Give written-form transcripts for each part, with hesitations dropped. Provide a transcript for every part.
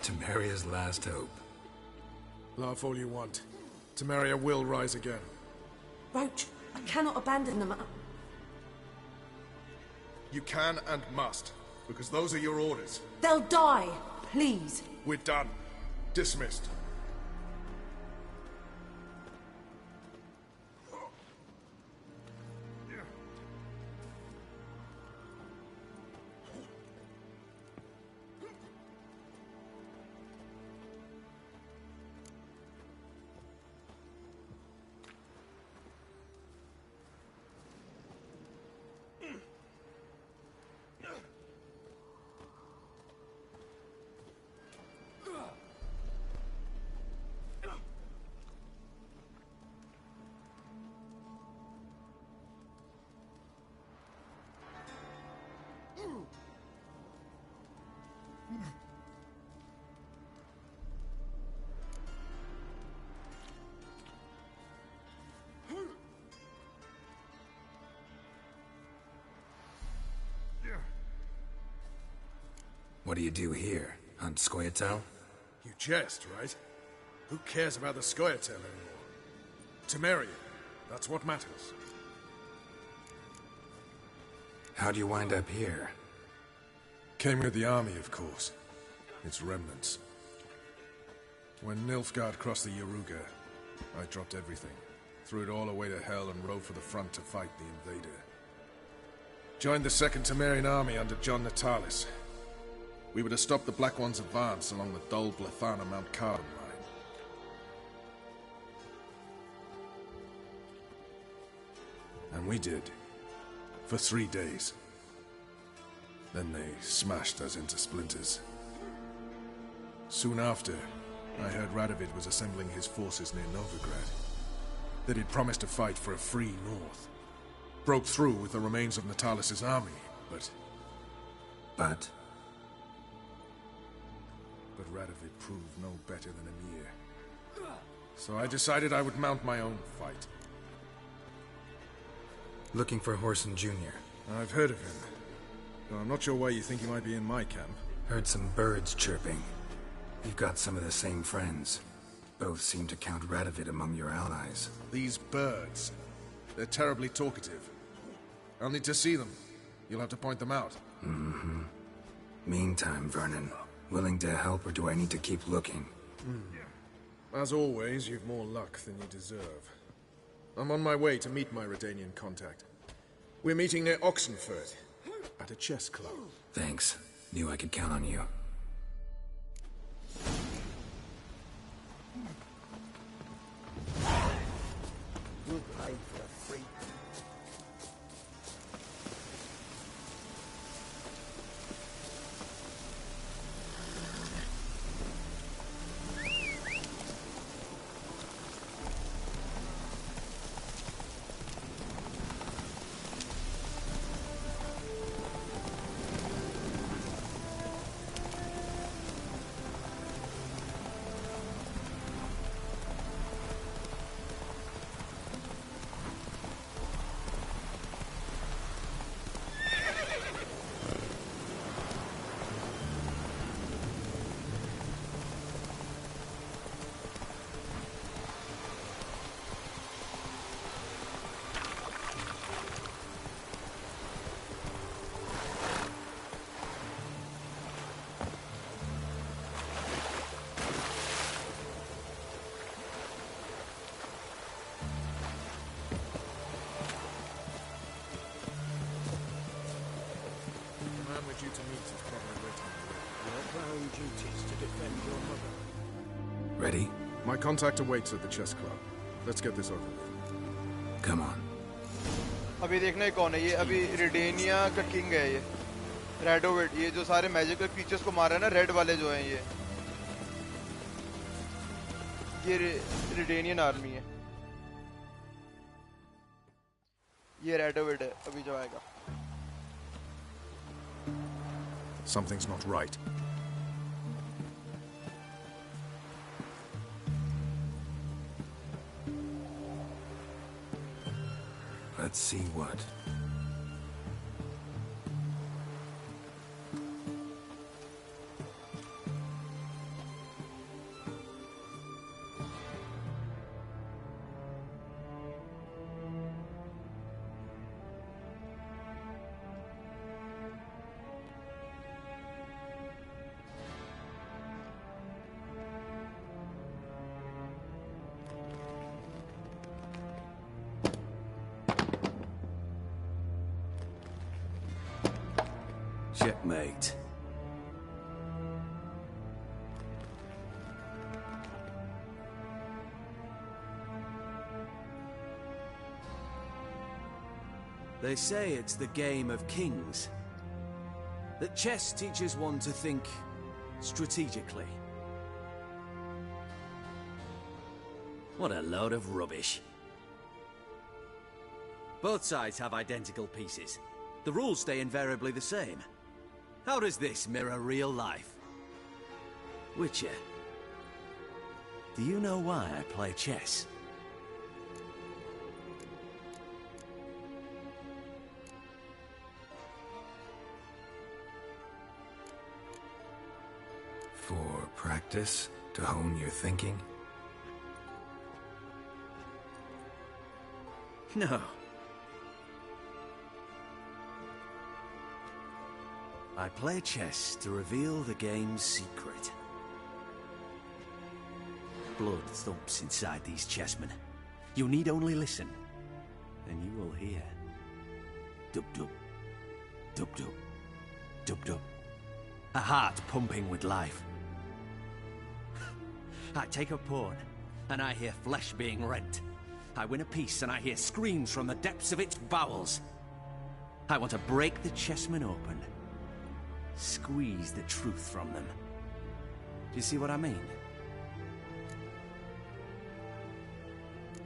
Temeria's last hope. Laugh all you want. Temeria will rise again. Roach, I cannot abandon them. You can and must, because those are your orders. They'll die, please. We're done. Dismissed. What do you do here? Hunt Scoia'tael? You jest, right? Who cares about the Scoia'tael anymore? Temeria, that's what matters. How'd you wind up here? Came with the army, of course. Its remnants. When Nilfgaard crossed the Yaruga, I dropped everything. Threw it all away to hell and rode for the front to fight the invader. Joined the Second Temerian Army under John Natalis. We were to stop the Black One's advance along the Dol Blathana Mount Cardon line. And we did. For 3 days. Then they smashed us into splinters. Soon after, I heard Radovid was assembling his forces near Novigrad. That he'd promised to fight for a free North. Broke through with the remains of Natalis' army, but... But Radovid proved no better than Emir. So I decided I would mount my own fight. looking for Horson Jr. I've heard of him. Though I'm not sure why you think he might be in my camp. Heard some birds chirping. You've got some of the same friends. Both seem to count Radovid among your allies. These birds. They're terribly talkative. I'll need to see them. You'll have to point them out. Mm-hmm. Meantime, Vernon, willing to help or do I need to keep looking? As always, you've more luck than you deserve. I'm on my way to meet my Redanian contact. We're meeting near Oxenford, at a chess club. Thanks. Knew I could count on you. Good life for a freak. Due to meet is probably waiting. Your crown duties to defend your mother. Ready? My contact awaits at the chess club. Let's get this over with. Come on. अभी देखना कौन है ये अभी रिडेनिया का king है ये रेडोविड ये जो सारे मैजिकल क्रीचर्स को मार रहा है ना रेड वाले जो हैं ये रिडेनियन आर्मी है ये रेडोविड है अभी जो आएगा Something's not right. Let's see what. Checkmate. They say it's the game of kings. That chess teaches one to think strategically. What a load of rubbish. Both sides have identical pieces. The rules stay invariably the same. How does this mirror real life? Witcher, do you know why I play chess? For practice? To hone your thinking? No. I play chess to reveal the game's secret. Blood thumps inside these chessmen. You need only listen, and you will hear. Dub-dub. Dub-dub. Dub-dub. A heart pumping with life. I take a pawn, and I hear flesh being rent. I win a piece, and I hear screams from the depths of its bowels. I want to break the chessmen open. Squeeze the truth from them. Do you see what I mean?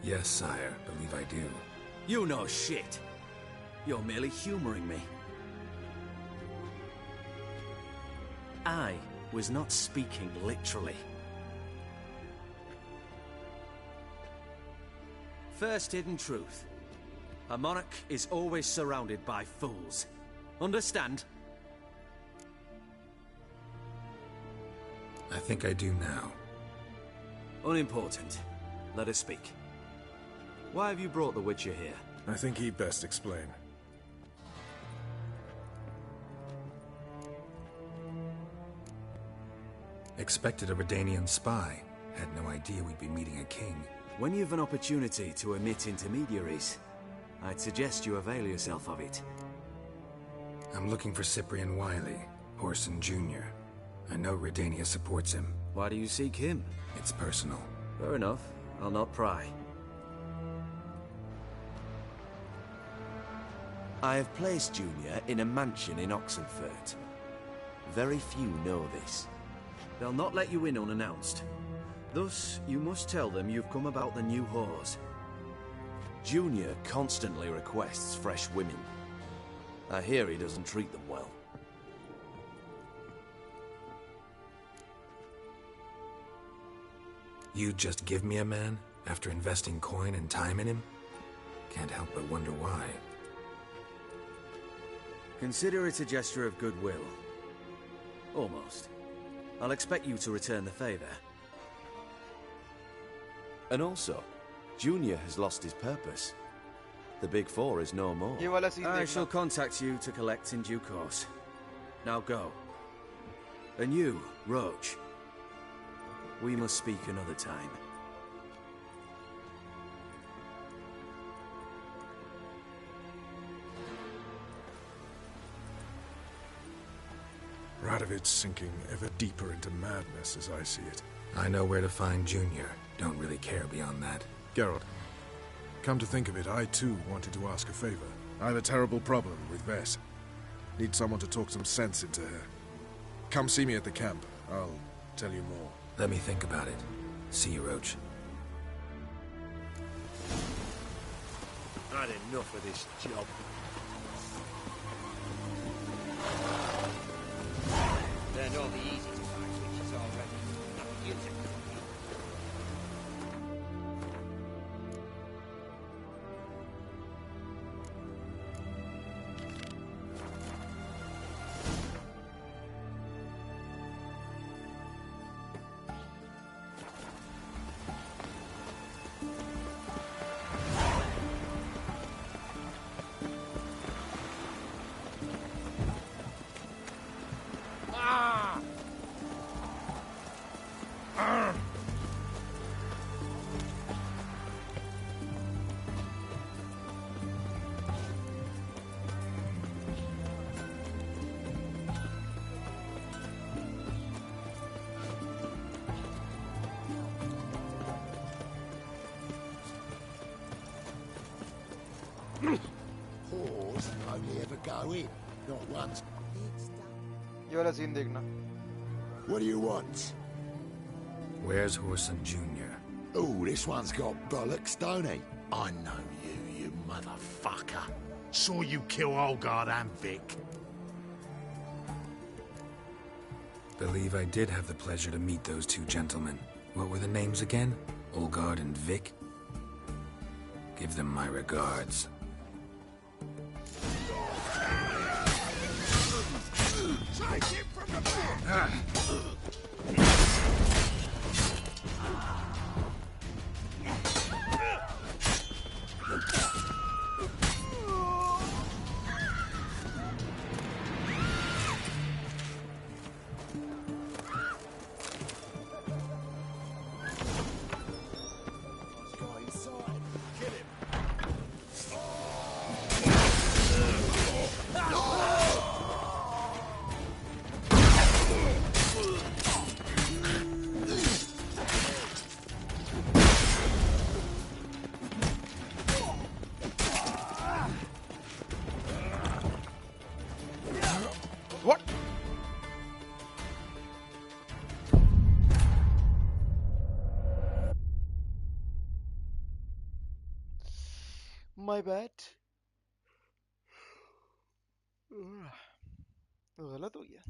Yes, sire. Believe I do. You know shit. You're merely humoring me. I was not speaking literally. First hidden truth. A monarch is always surrounded by fools. Understand? I think I do now. Unimportant. Let us speak. Why have you brought the Witcher here? I think he'd best explain. Expected a Redanian spy. Had no idea we'd be meeting a king. When you've an opportunity to omit intermediaries, I'd suggest you avail yourself of it. I'm looking for Cyprian Wiley, Orson Jr. I know Redania supports him. Why do you seek him? It's personal. Fair enough. I'll not pry. I have placed Junior in a mansion in Oxenfurt. Very few know this. They'll not let you in unannounced. Thus, you must tell them you've come about the new whores. Junior constantly requests fresh women. I hear he doesn't treat them well. You'd just give me a man, after investing coin and time in him? Can't help but wonder why. Consider it a gesture of goodwill. Almost. I'll expect you to return the favor. And also, Junior has lost his purpose. The Big Four is no more. ये वाला scene I देखना. shall contact you to collect in due course. Now go. And you, Roach. We must speak another time. Radovid's sinking ever deeper into madness as I see it. I know where to find Junior. Don't really care beyond that. Geralt, come to think of it, I too wanted to ask a favor. I have a terrible problem with Vess. Need someone to talk some sense into her. Come see me at the camp. I'll tell you more. Let me think about it. See you, Roach. Had enough of this job. Learned all the easy parts, which is already not using. Whores only ever go in, not once. ये वाला scene देखना. What do you want? Where's Horson Jr.? Oh, this one's got bollocks, don't he? I know you, you motherfucker. Saw you kill Olgard and Vic. Believe I did have the pleasure to meet those two gentlemen. What were the names again? Olgard and Vic? Give them my regards. Take him from the back! What? My bad. गलत हो गया.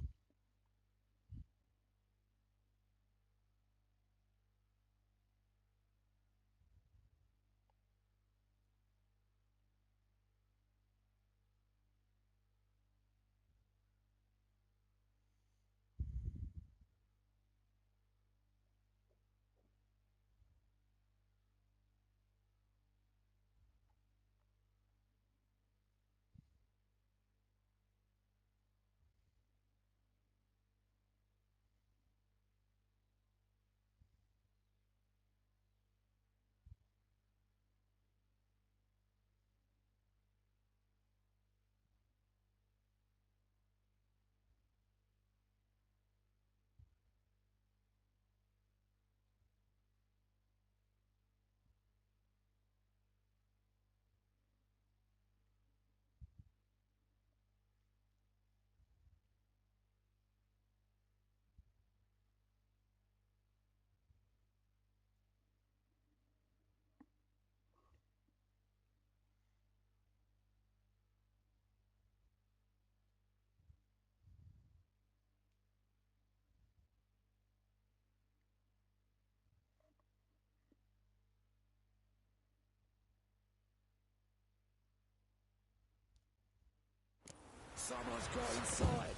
Someone's got inside.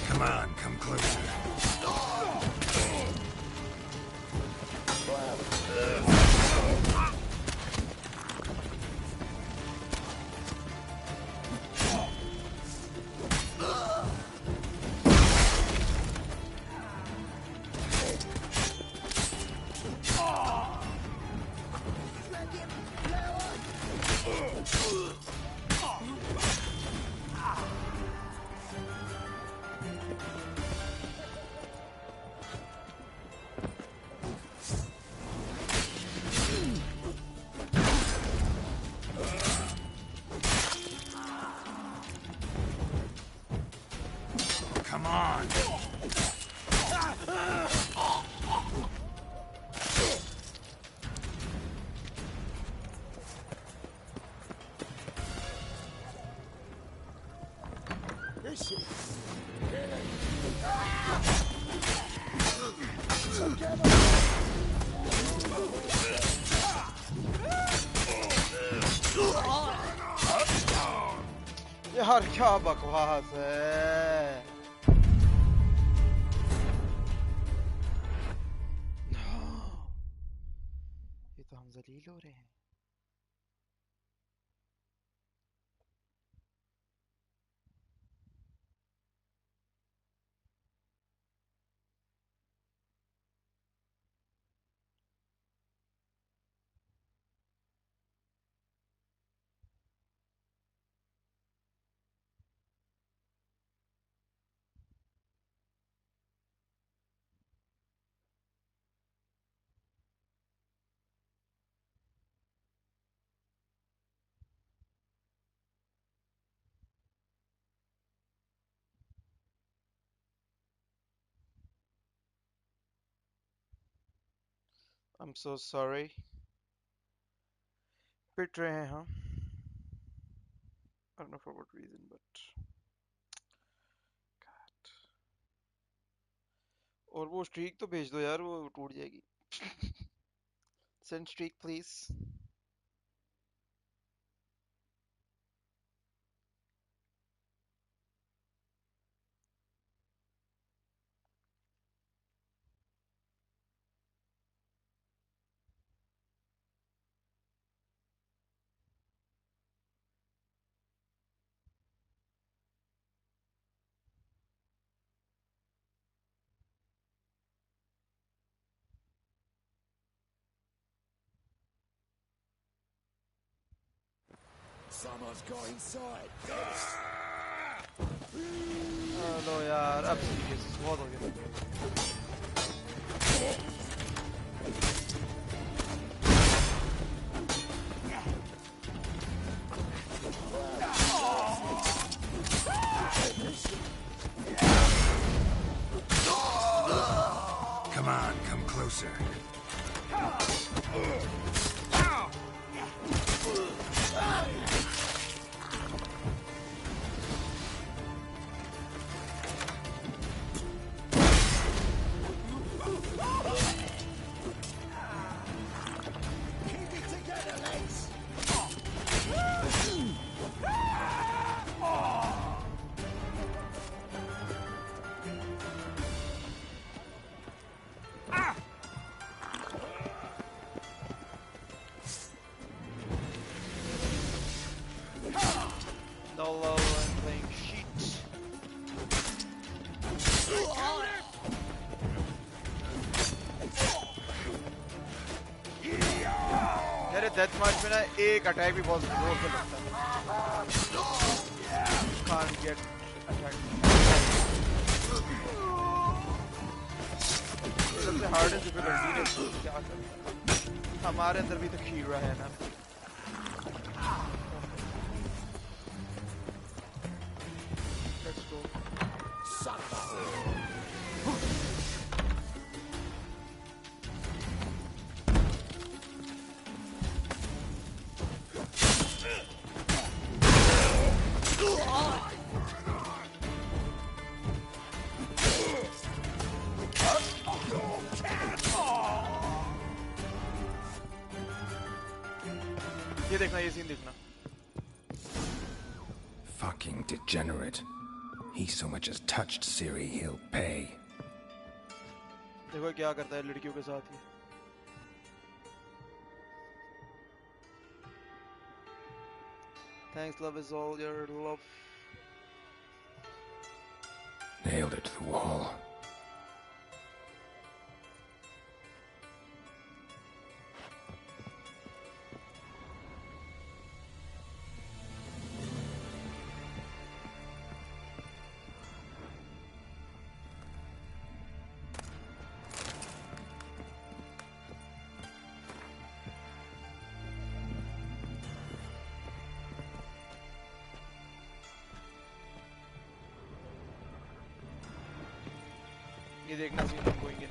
Come on, come closer. Come on. This is... यार क्या बकवास है. ये तो हम जलील हो रहे हैं. I'm so sorry. पिट रहे हैं हम. I don't know for what reason, but God. और वो streak तो भेज दो यार, वो टूट जाएगी. Send streak please. Someone's got inside. लो यार, अब serious बहुत हो गया. Come on, come closer. Dolo and playing sheet. यार DeathMarch में ना एक अटैक भी बहुत जोर से लगता है. Can't get attacked. सबसे hardest difficulty है, क्या करें? हमारे अंदर भी तो खीरा है ना. Let's go. ये देखना, ये सीन देखना. Fucking degenerate. He so much as touched Ciri, he'll pay. देखो क्या करता है लड़कियों के साथ ही. Thanks, love is all your love. Nailed it to the wall. ये देखना सीन हम going in.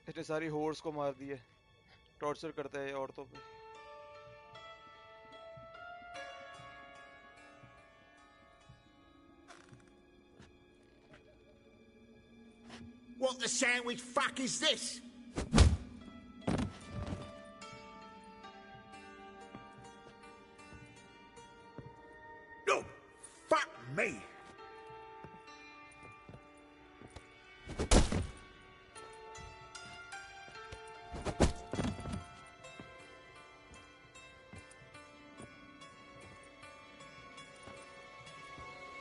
इसने सारी होर्स को मार दिए. टॉर्चर करता है औरतों पे. What the sandwich fuck is this? No! Fuck me!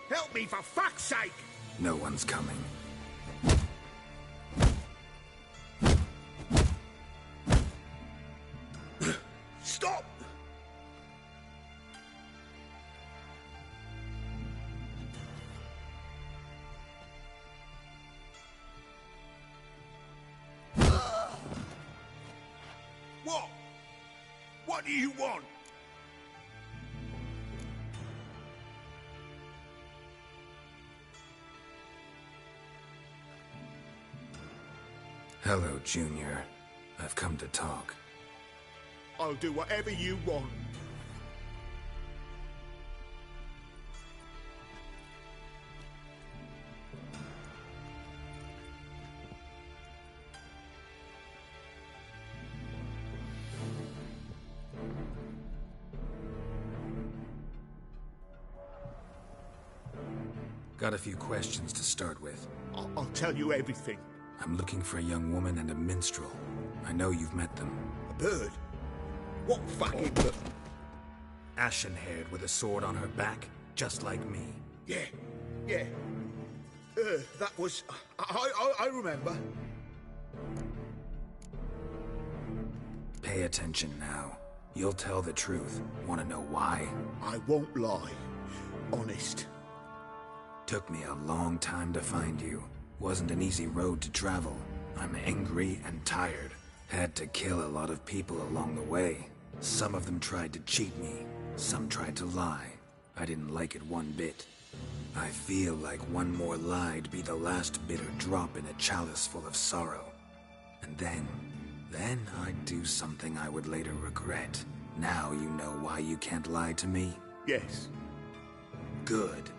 Help me for fuck's sake! No one's coming. Stop! do you want? Hello, Junior. I've come to talk. I'll do whatever you want. Got a few questions to start with. I'll tell you everything. I'm looking for a young woman and a minstrel. I know you've met them. A bird? What fucking bird? Ashen-haired with a sword on her back, just like me. Yeah. That was... I remember. Pay attention now. You'll tell the truth. Want to know why? I won't lie. Honest. Took me a long time to find you. Wasn't an easy road to travel. I'm angry and tired. Had to kill a lot of people along the way. Some of them tried to cheat me. Some tried to lie. I didn't like it one bit. I feel like one more lie'd be the last bitter drop in a chalice full of sorrow. And then I'd do something I would later regret. Now you know why you can't lie to me? Yes. Good.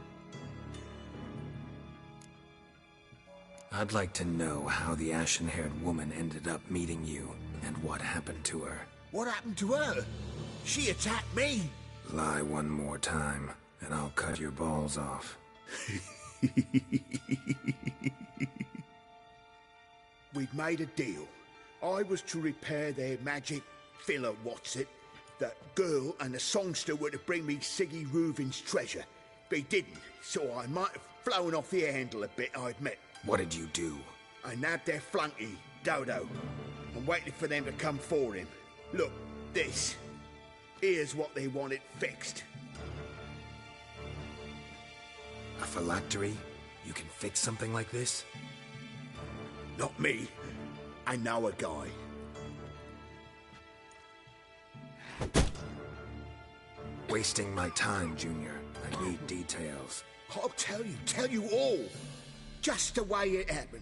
I'd like to know how the ashen-haired woman ended up meeting you, and what happened to her. What happened to her? She attacked me. Lie one more time, and I'll cut your balls off. We'd made a deal. I was to repair their magic filler, that girl and the songster were to bring me Siggy Reuven's treasure. They didn't, so I might have flown off the handle a bit, I admit. What did you do? I nabbed their flunky, Dodo. I'm waiting for them to come for him. Look, this. Here's what they wanted fixed. A phylactery? You can fix something like this? Not me. I know a guy. Wasting my time, Junior. I need details. I'll tell you all. Just the way it happened.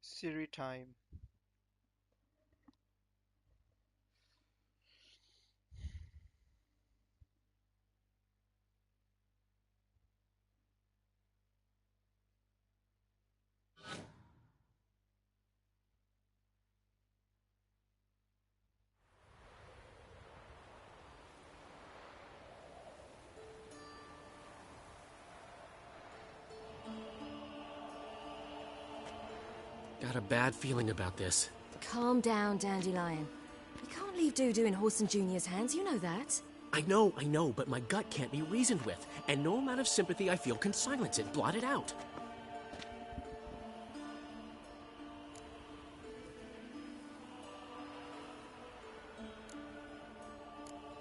Siri time. Got a bad feeling about this. Calm down, Dandelion. We can't leave Dudu in Horson Jr.'s hands, you know that. I know, but my gut can't be reasoned with, and no amount of sympathy I feel can silence it, blot it out.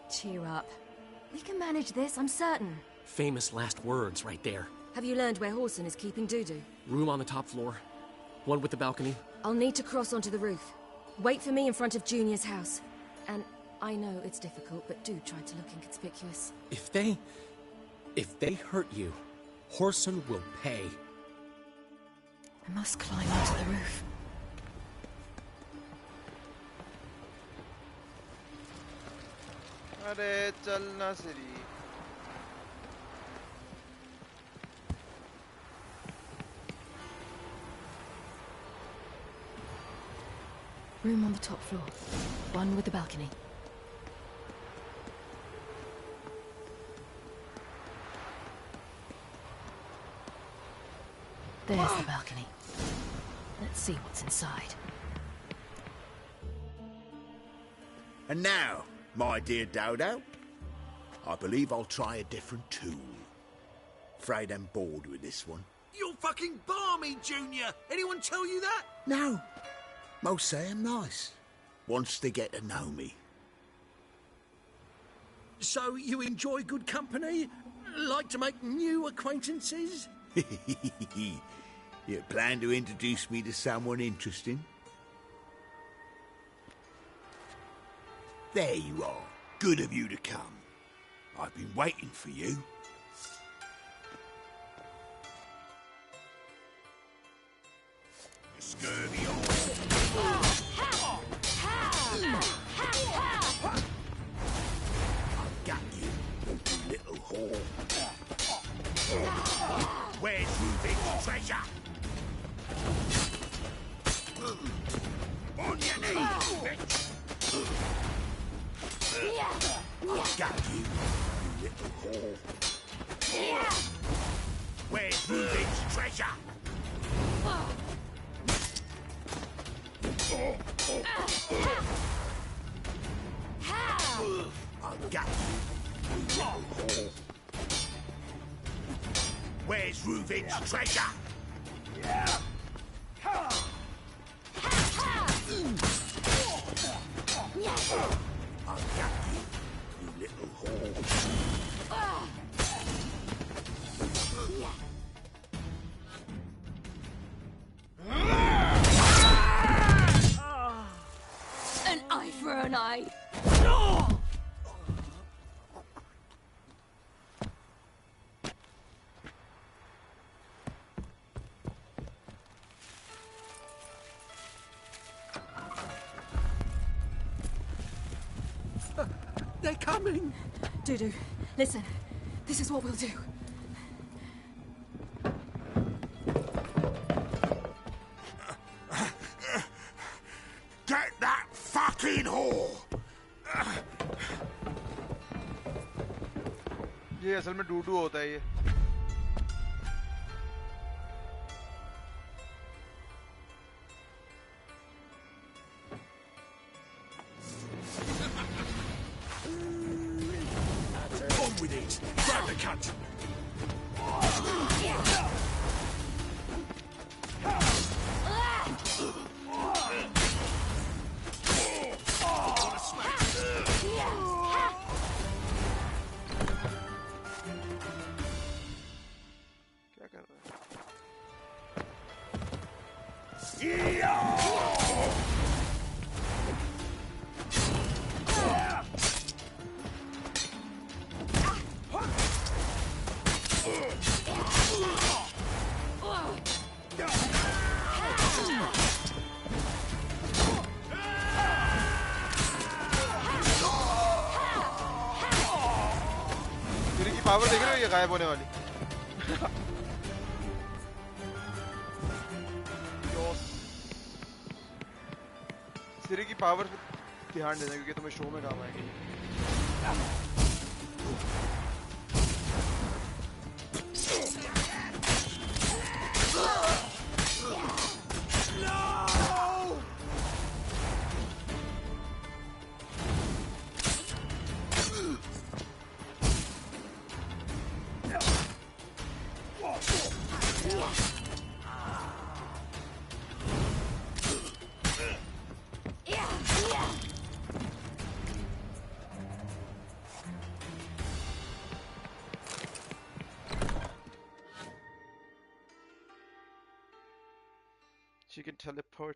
Cheer up. We can manage this, I'm certain. Famous last words right there. Have you learned where Horson is keeping Dudu? Room on the top floor. One with the balcony. I'll need to cross onto the roof. Wait for me in front of Junior's house. And I know it's difficult, but do try to look inconspicuous. If they hurt you, Horson will pay. I must climb onto the roof. अरे चलना सिरी. Room on the top floor. One with the balcony. There's the balcony. Let's see what's inside. And now, my dear Dodo, I believe I'll try a different tool. Afraid I'm bored with this one. You're fucking balmy, Junior! Anyone tell you that? No. Most say I'm nice. Wants to get to know me. So you enjoy good company? Like to make new acquaintances? You plan to introduce me to someone interesting? There you are. Good of you to come. I've been waiting for you. Scurvy on. I've got you, you little whore. Where's Rubik's treasure? On your knees, bitch! I've got you, you little whore. Where's Rubik's treasure? I've got you, you little whore. Where's Reuven's treasure? I've got you, you little whore. An eye for an eye. They're coming! Dudu, listen. This is what we'll do. Get that fucking whore! ये असल में डूडू होता है ये. On with it! Grab the cunt! क्या कर रहा है? तेरी की पावर देख रहे हो ये गायब होने वाली. सिरी की पावर ध्यान देना क्योंकि तुम्हें शो में काम आएगी. She can teleport.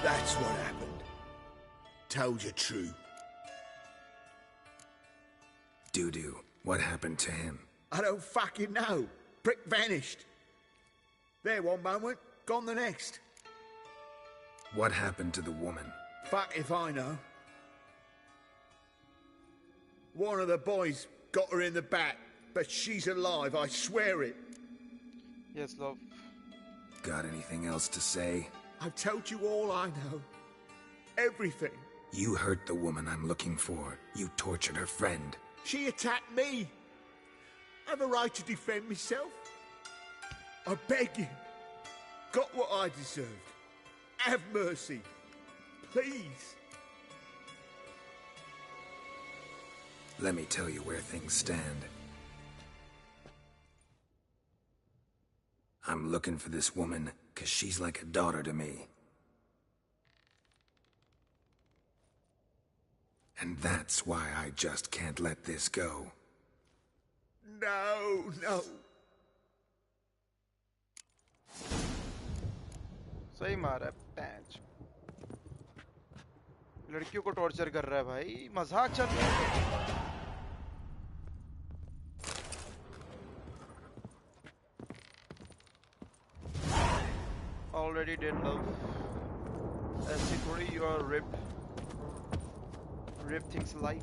That's what happened. Told you true. Dudu, what happened to him? I don't fucking know. Prick vanished. There one moment, gone the next. What happened to the woman? Fuck if I know. One of the boys got her in the back, but she's alive, I swear it. Yes, love. Got anything else to say? I've told you all I know. Everything. You hurt the woman I'm looking for. You tortured her friend. She attacked me. have a right to defend myself. I beg you. Got what I deserved. Have mercy. Please. Let me tell you where things stand. I'm looking for this woman, 'cause she's like a daughter to me. And that's why I just can't let this go. No, no. सही मारा है पैंच लड़कियों को torture कर रहा है भाई मजाक चल रहा है already did love ऐसी थोड़ी you are rip things like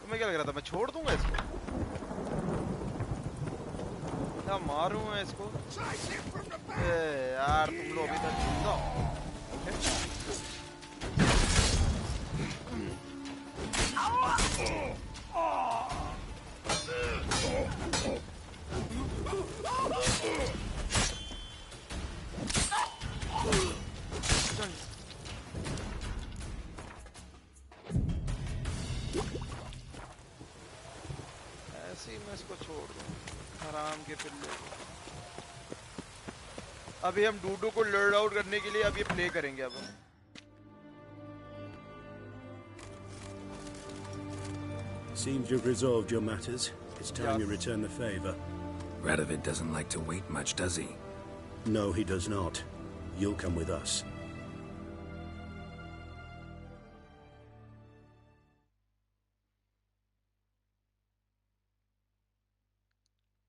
तुम्हें क्या लग रहा था मैं छोड़ दूंगा इसको क्या मारूंगा इसको यार तुम लोग अभी तक जिंदा हो ऐसे ही मैं इसको छोड़ दूं आराम के पिल्ले को अभी हम डूडू को लर्ड आउट करने के लिए अब ये प्ले करेंगे अब हम Seems you've resolved your matters. It's time you return the favor. Radovid doesn't like to wait much, does he? No, he does not. You'll come with us.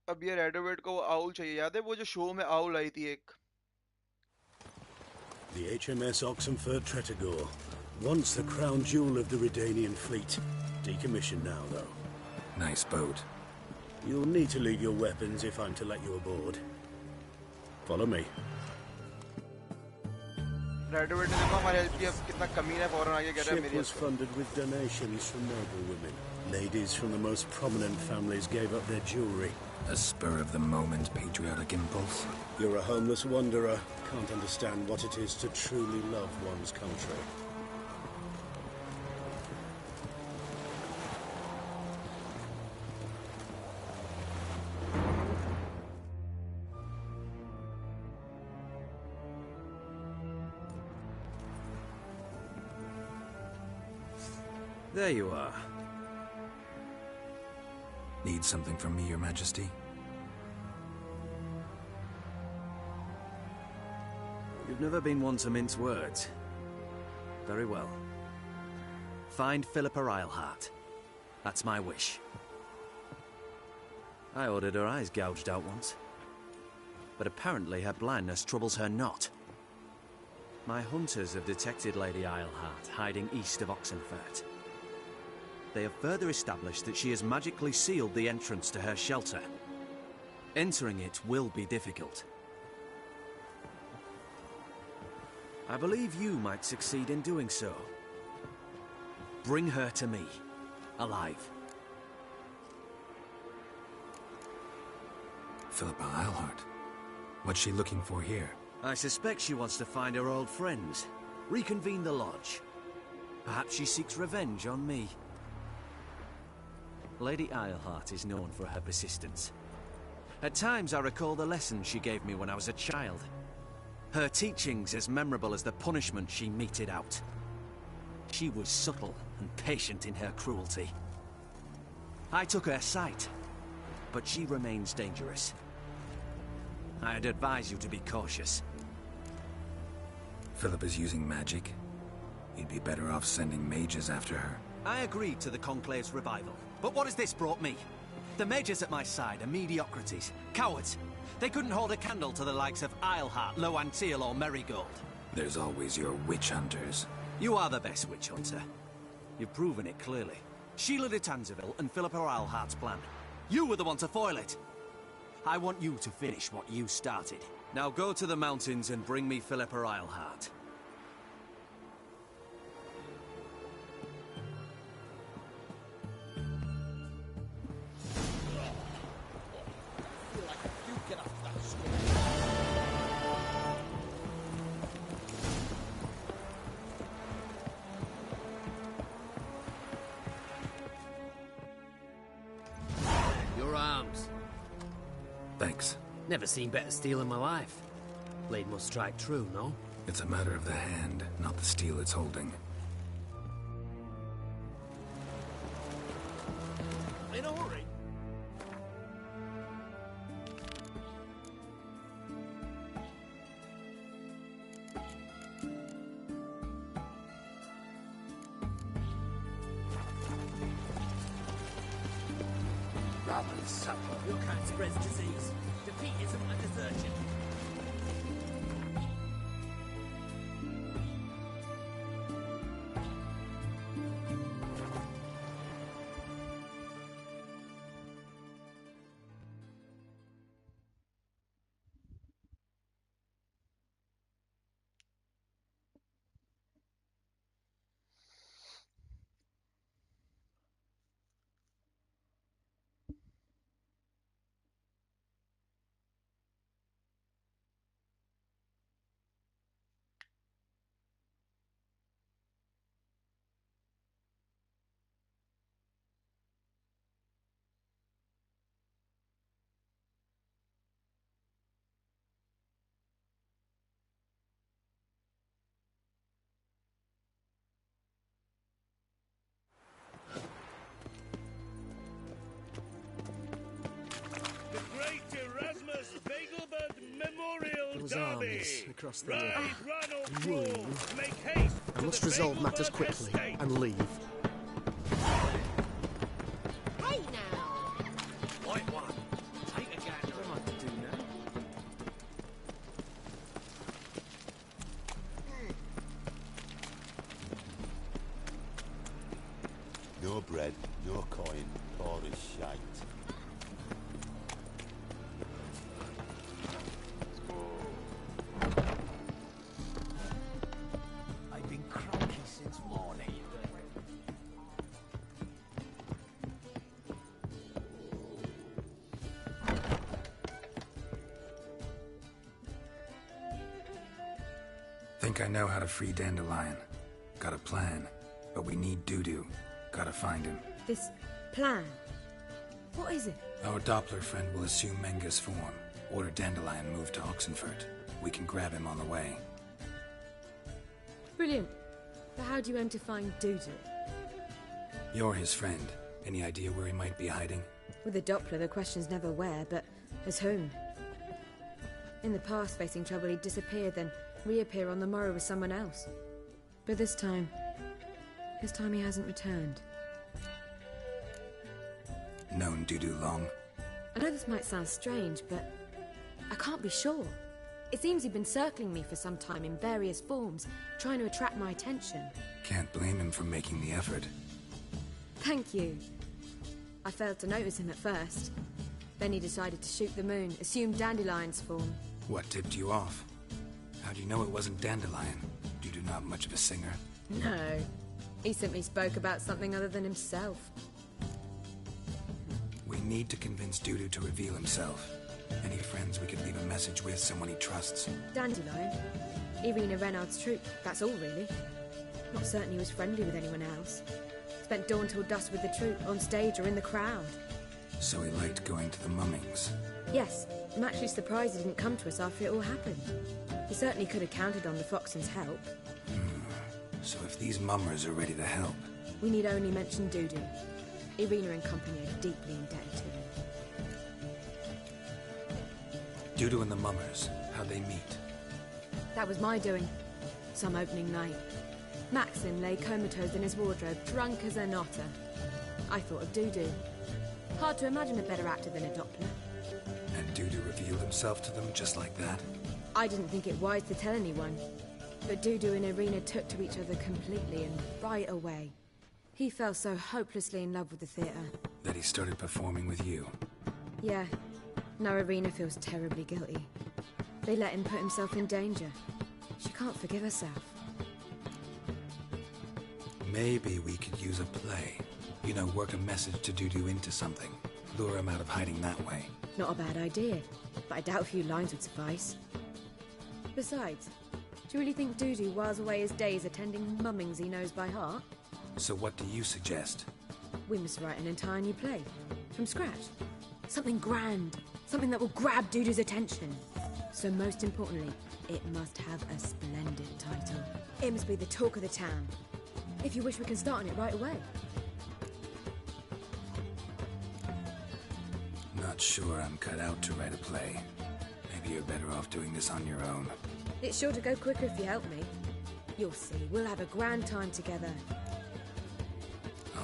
अब ये रेडोवेट को आउल चाहिए याद है वो जो शो में आउल आई थी एक The HMS Oxenford Tretogor, once the crown jewel of the Redanian fleet. Decommissioned now, though. Nice boat. You'll need to leave your weapons if I'm to let you aboard. Follow me. रेडोवेट ने देखो हमारी help किया कितना कमीना है फौरन आगे कह रहा है Ship मेरी was funded with donations from noble women. Ladies from the most prominent families gave up their jewelry. A spur-of-the-moment patriotic impulse? You're a homeless wanderer. Can't understand what it is to truly love one's country. There you are. Need something from me, Your Majesty? You've never been one to mince words. Very well. Find Philippa Eilhart. That's my wish. I ordered her eyes gouged out once. But apparently her blindness troubles her not. My hunters have detected Lady Eilhart hiding east of Oxenfurt. They have further established that she has magically sealed the entrance to her shelter. Entering it will be difficult. I believe you might succeed in doing so. Bring her to me, alive. Philippa Eilhart. What's she looking for here? I suspect she wants to find her old friends, reconvene the lodge. Perhaps she seeks revenge on me. Lady Eilhart is known for her persistence. At times I recall the lessons she gave me when I was a child. Her teachings as memorable as the punishment she meted out. She was subtle and patient in her cruelty. I took her sight, but she remains dangerous. I'd advise you to be cautious. Philippa's using magic. You'd be better off sending mages after her. I agreed to the Conclave's revival, but what has this brought me? The mages at my side are mediocrities, cowards. They couldn't hold a candle to the likes of Eilhart, Loantil, or Merigold. There's always your witch hunters. You are the best witch hunter. You've proven it clearly. Sheila de Tanzeville and Philippa Eilhart's plan. You were the one to foil it. I want you to finish what you started. Now go to the mountains and bring me Philippa Eilhart. Your arms. Thanks. Never seen better steel in my life. Blade must strike true, no? It's a matter of the hand, not the steel it's holding. In a hurry. Ramen supper. Your kind spreads disease. Defeatism and desertion. The Great Erasmus Vegelbud Memorial Those Derby. armies across the Ride, river. run or You. crawl. Make haste. I to must the resolve matters Vegelbud quickly estate. and leave. Hey now! White one. Take a gander. What am I to do now? No bread, no coin, all is shite. I've been cranky since morning. Think I know how to free Dandelion. Got a plan, but we need Dudu. Gotta find him. This plan? What is it? Our Doppler friend will assume Menga's form. Order Dandelion moved to Oxenfurt. We can grab him on the way. Brilliant. But how do you aim to find Dudu? You're his friend. Any idea where he might be hiding? With the Doppler, the question's never where, but as whom. In the past, facing trouble, he'd disappear, then reappear on the morrow with someone else. But this time he hasn't returned. Known Dudu long? I know this might sound strange, but I can't be sure. It seems he'd been circling me for some time in various forms, trying to attract my attention. Can't blame him for making the effort. Thank you. I failed to notice him at first. Then he decided to shoot the moon, assume Dandelion's form. What tipped you off? How do you know it wasn't Dandelion? Dudu not much of a singer. No. He simply spoke about something other than himself. We need to convince Dudu to reveal himself. Any friends we could leave a message with, someone he trusts. Dandelion? Irina Renard's troupe, that's all really. Not certain he was friendly with anyone else. Spent dawn till dusk with the troupe, on stage or in the crowd. So he liked going to the mummings. Yes, I'm actually surprised he didn't come to us after it all happened. He certainly could have counted on the Foxen's help. So if these mummers are ready to help... We need only mention Dudu. Irina and company are deeply indebted to him. Dudu and the mummers, how'd they meet? That was my doing. Some opening night. Maxim lay comatose in his wardrobe, drunk as an otter. I thought of Dudu. Hard to imagine a better actor than a Doppler. And Dudu revealed himself to them just like that? I didn't think it wise to tell anyone. But Dudu and Irina took to each other completely and right away. He fell so hopelessly in love with the theatre. That he started performing with you? Yeah. Now Irina feels terribly guilty. They let him put himself in danger. She can't forgive herself. Maybe we could use a play. You know, work a message to Dudu into something. Lure him out of hiding that way. Not a bad idea, but I doubt a few lines would suffice. Besides, do you really think Dudu whiles away his days attending mummings he knows by heart? So what do you suggest? We must write an entire new play. From scratch. Something grand. Something that will grab Dudu's attention. So most importantly, it must have a splendid title. It must be the talk of the town. If you wish, we can start on it right away. Not sure I'm cut out to write a play. Maybe you're better off doing this on your own. It's sure to go quicker if you help me. You'll see, we'll have a grand time together.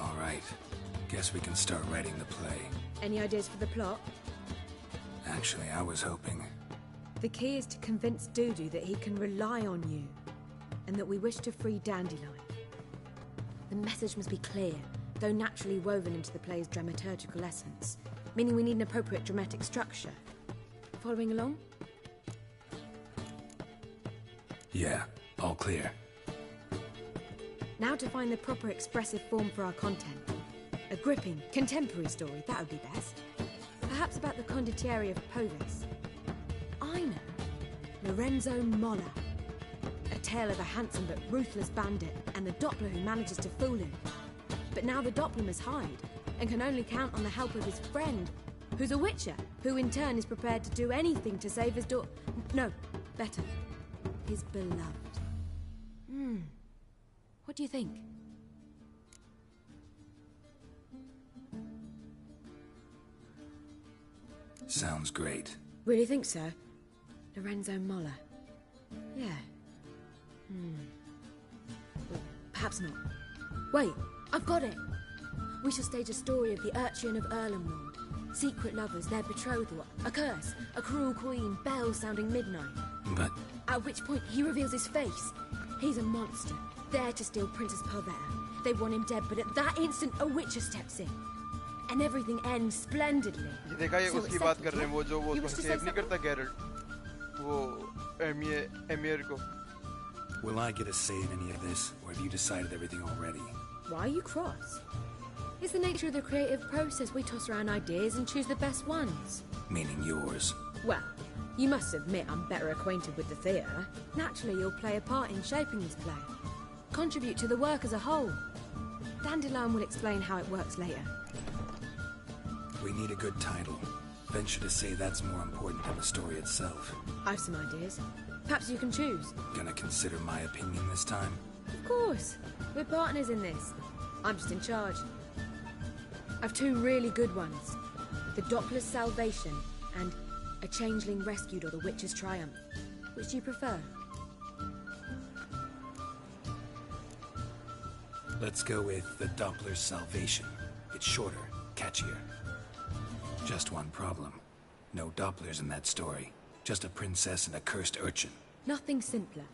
All right. Guess we can start writing the play. Any ideas for the plot? Actually, I was hoping. The key is to convince Dudu that he can rely on you, and that we wish to free Dandelion. The message must be clear, though naturally woven into the play's dramaturgical essence, meaning we need an appropriate dramatic structure. Following along? Yeah, all clear. Now to find the proper expressive form for our content. A gripping, contemporary story, that would be best. Perhaps about the condottieri of Povis. I know. Lorenzo Molla. A tale of a handsome but ruthless bandit and the Doppler who manages to fool him. But now the Doppler must hide and can only count on the help of his friend, who's a witcher, who in turn is prepared to do anything to save his No, better. His beloved. What do you think? Sounds great. Really think so? Lorenzo Molla. Yeah. Well, perhaps not. Wait, I've got it! We shall stage a story of the Urchin of Erlenwald. Secret lovers, their betrothal, a curse, a cruel queen, bells sounding midnight. But... At which point he reveals his face. He's a monster, there to steal Princess Pavetta. They want him dead, but at that instant a witcher steps in. And everything ends splendidly. ये देखा ये उसकी बात कर रहे हैं वो जो वो उसको सेव नहीं करता गैरल्ट वो एमियर को. Will I get a say in any of this, or have you decided everything already? Why are you cross? It's the nature of the creative process. We toss around ideas and choose the best ones. Meaning yours. Well, you must admit I'm better acquainted with the theatre. Naturally, you'll play a part in shaping this play. Contribute to the work as a whole. Dandelion will explain how it works later. We need a good title. Venture to say that's more important than the story itself. I've some ideas. Perhaps you can choose. Gonna consider my opinion this time? Of course. We're partners in this. I'm just in charge. I've two really good ones. The Doppler's Salvation and A Changeling Rescued or The Witch's Triumph. Which do you prefer? Let's go with The Doppler's Salvation. It's shorter, catchier. Just one problem. No Dopplers in that story. Just a princess and a cursed urchin. Nothing simpler.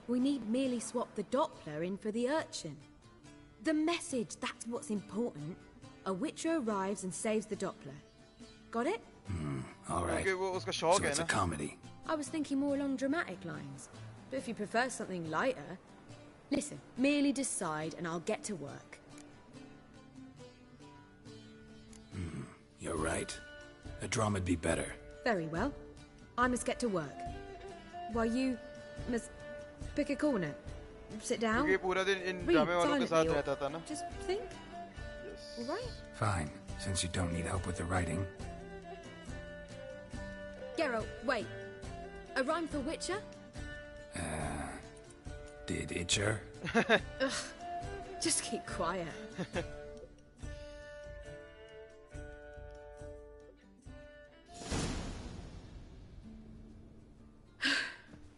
We need merely swap the Doppler in for the urchin. The message, that's what's important. A witcher arrives and saves the Doppler. Got it? All right. Okay, वो उसका शौक So है it's a ना. comedy. I was thinking more along dramatic lines. But if you prefer something lighter... Listen, merely decide and I'll get to work. You're right. A drama'd be better. Very well. I must get to work. While you must pick a corner. Sit down. क्योंकि पूरा दिन इन Read ड्रामे वालों के साथ silently or रहता था ना. just think. All right? Fine, since you don't need help with the writing. Geralt, wait. A rhyme for Witcher? Did Itcher? Ugh. Just keep quiet.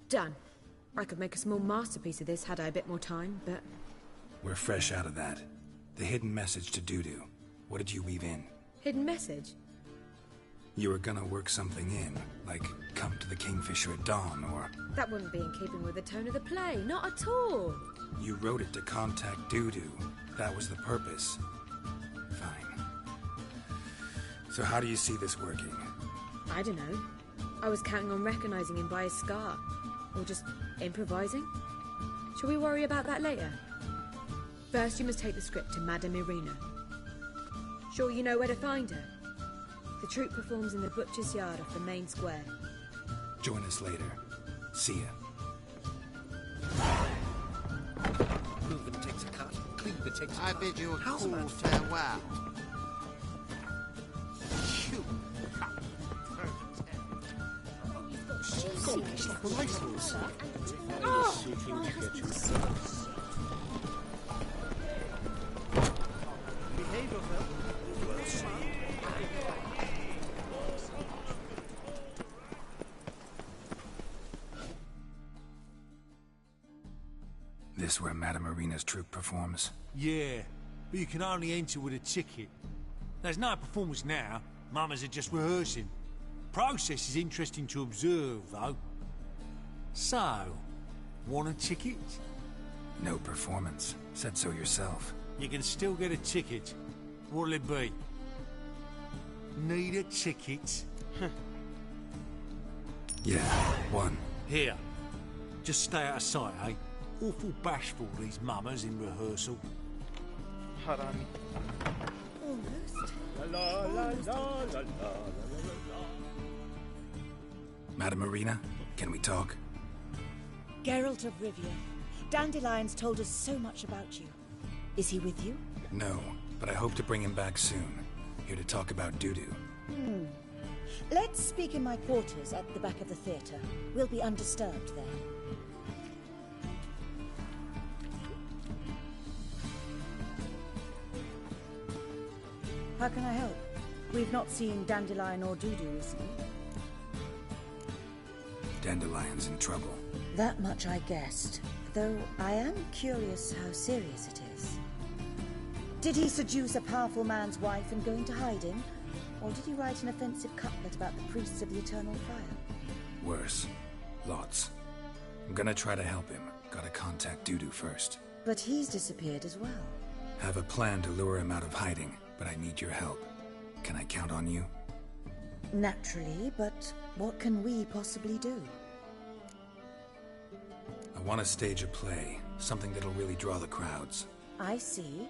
Done. I could make a small masterpiece of this had I a bit more time, but... We're fresh out of that. The hidden message to Dudu. What did you weave in? Hidden message? You were gonna work something in, like come to the Kingfisher at dawn, or... That wouldn't be in keeping with the tone of the play, not at all. You wrote it to contact Dudu. That was the purpose. Fine. So how do you see this working? I don't know. I was counting on recognizing him by his scar. Or just improvising. Shall we worry about that later? First, you must take the script to Madame Irina. Sure you know where to find her? The troupe performs in the butcher's yard off the main square. Join us later. See ya. Movement takes a cut, Cleaver takes a cut. I bid you a How's cool about farewell. Phew. Behave yourself. This where Madame Irina's troupe performs? Yeah, but you can only enter with a ticket. There's no performance now. Mamas are just rehearsing. Process is interesting to observe, though. So, want a ticket? No performance. Said so yourself. You can still get a ticket. What'll it be? Need a ticket? Yeah, one. Here. Just stay out of sight, eh? Awful bashful, these mamas in rehearsal. Harami. Almost. Madame Irina, can we talk? Geralt of Rivia. Dandelion's told us so much about you. Is he with you? No, but I hope to bring him back soon. Here to talk about Dudu. Let's speak in my quarters at the back of the theatre. We'll be undisturbed there. How can I help? We've not seen Dandelion or Dudu recently. Dandelion's in trouble. That much I guessed, though I am curious how serious it is. Did he seduce a powerful man's wife and go into hiding? Or did he write an offensive couplet about the priests of the eternal fire? Worse. Lots. I'm gonna try to help him. Gotta contact Dudu first. But he's disappeared as well. Have a plan to lure him out of hiding, but I need your help. Can I count on you? Naturally, but what can we possibly do? I want to stage a play. Something that'll really draw the crowds. I see.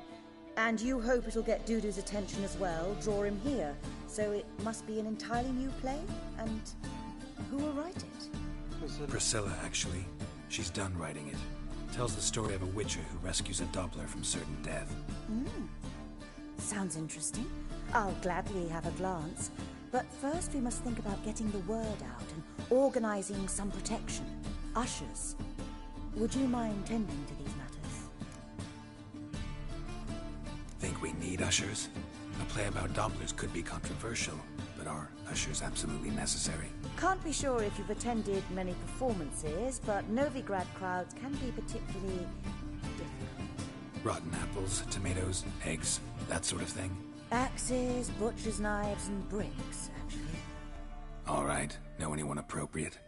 And you hope it'll get Dudu's attention as well, draw him here. So it must be an entirely new play? And who will write it? Priscilla, actually. She's done writing it. Tells the story of a witcher who rescues a Doppler from certain death. Sounds interesting. I'll gladly have a glance. But first we must think about getting the word out and organizing some protection. Ushers. Would you mind tending to these matters? Think we need ushers? A play about Dopplers could be controversial, but are ushers absolutely necessary? Can't be sure if you've attended many performances, but Novigrad crowds can be particularly difficult. Rotten apples, tomatoes, eggs, that sort of thing? Axes, butcher's knives, and bricks, actually. All right. Know anyone appropriate?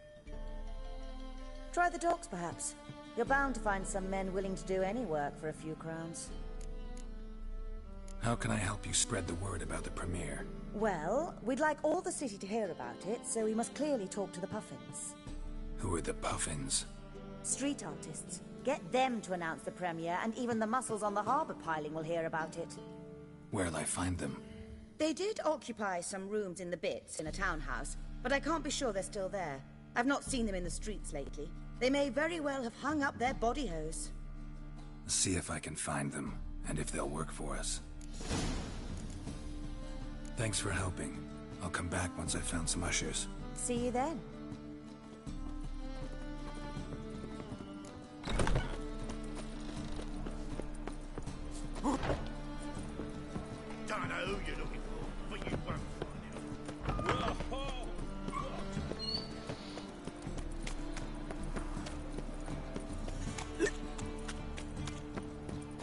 Try the dogs, perhaps. You're bound to find some men willing to do any work for a few crowns. How can I help you spread the word about the premiere? Well, we'd like all the city to hear about it, so we must clearly talk to the Puffins. Who are the Puffins? Street artists. Get them to announce the premiere, and even the muscles on the harbour piling will hear about it. Where'll I find them? They did occupy some rooms in the Bits in a townhouse, but I can't be sure they're still there. I've not seen them in the streets lately. They may very well have hung up their body hose. See if I can find them, and if they'll work for us. Thanks for helping. I'll come back once I've found some ushers. See you then. Don't know who you're looking for, but you won't find him.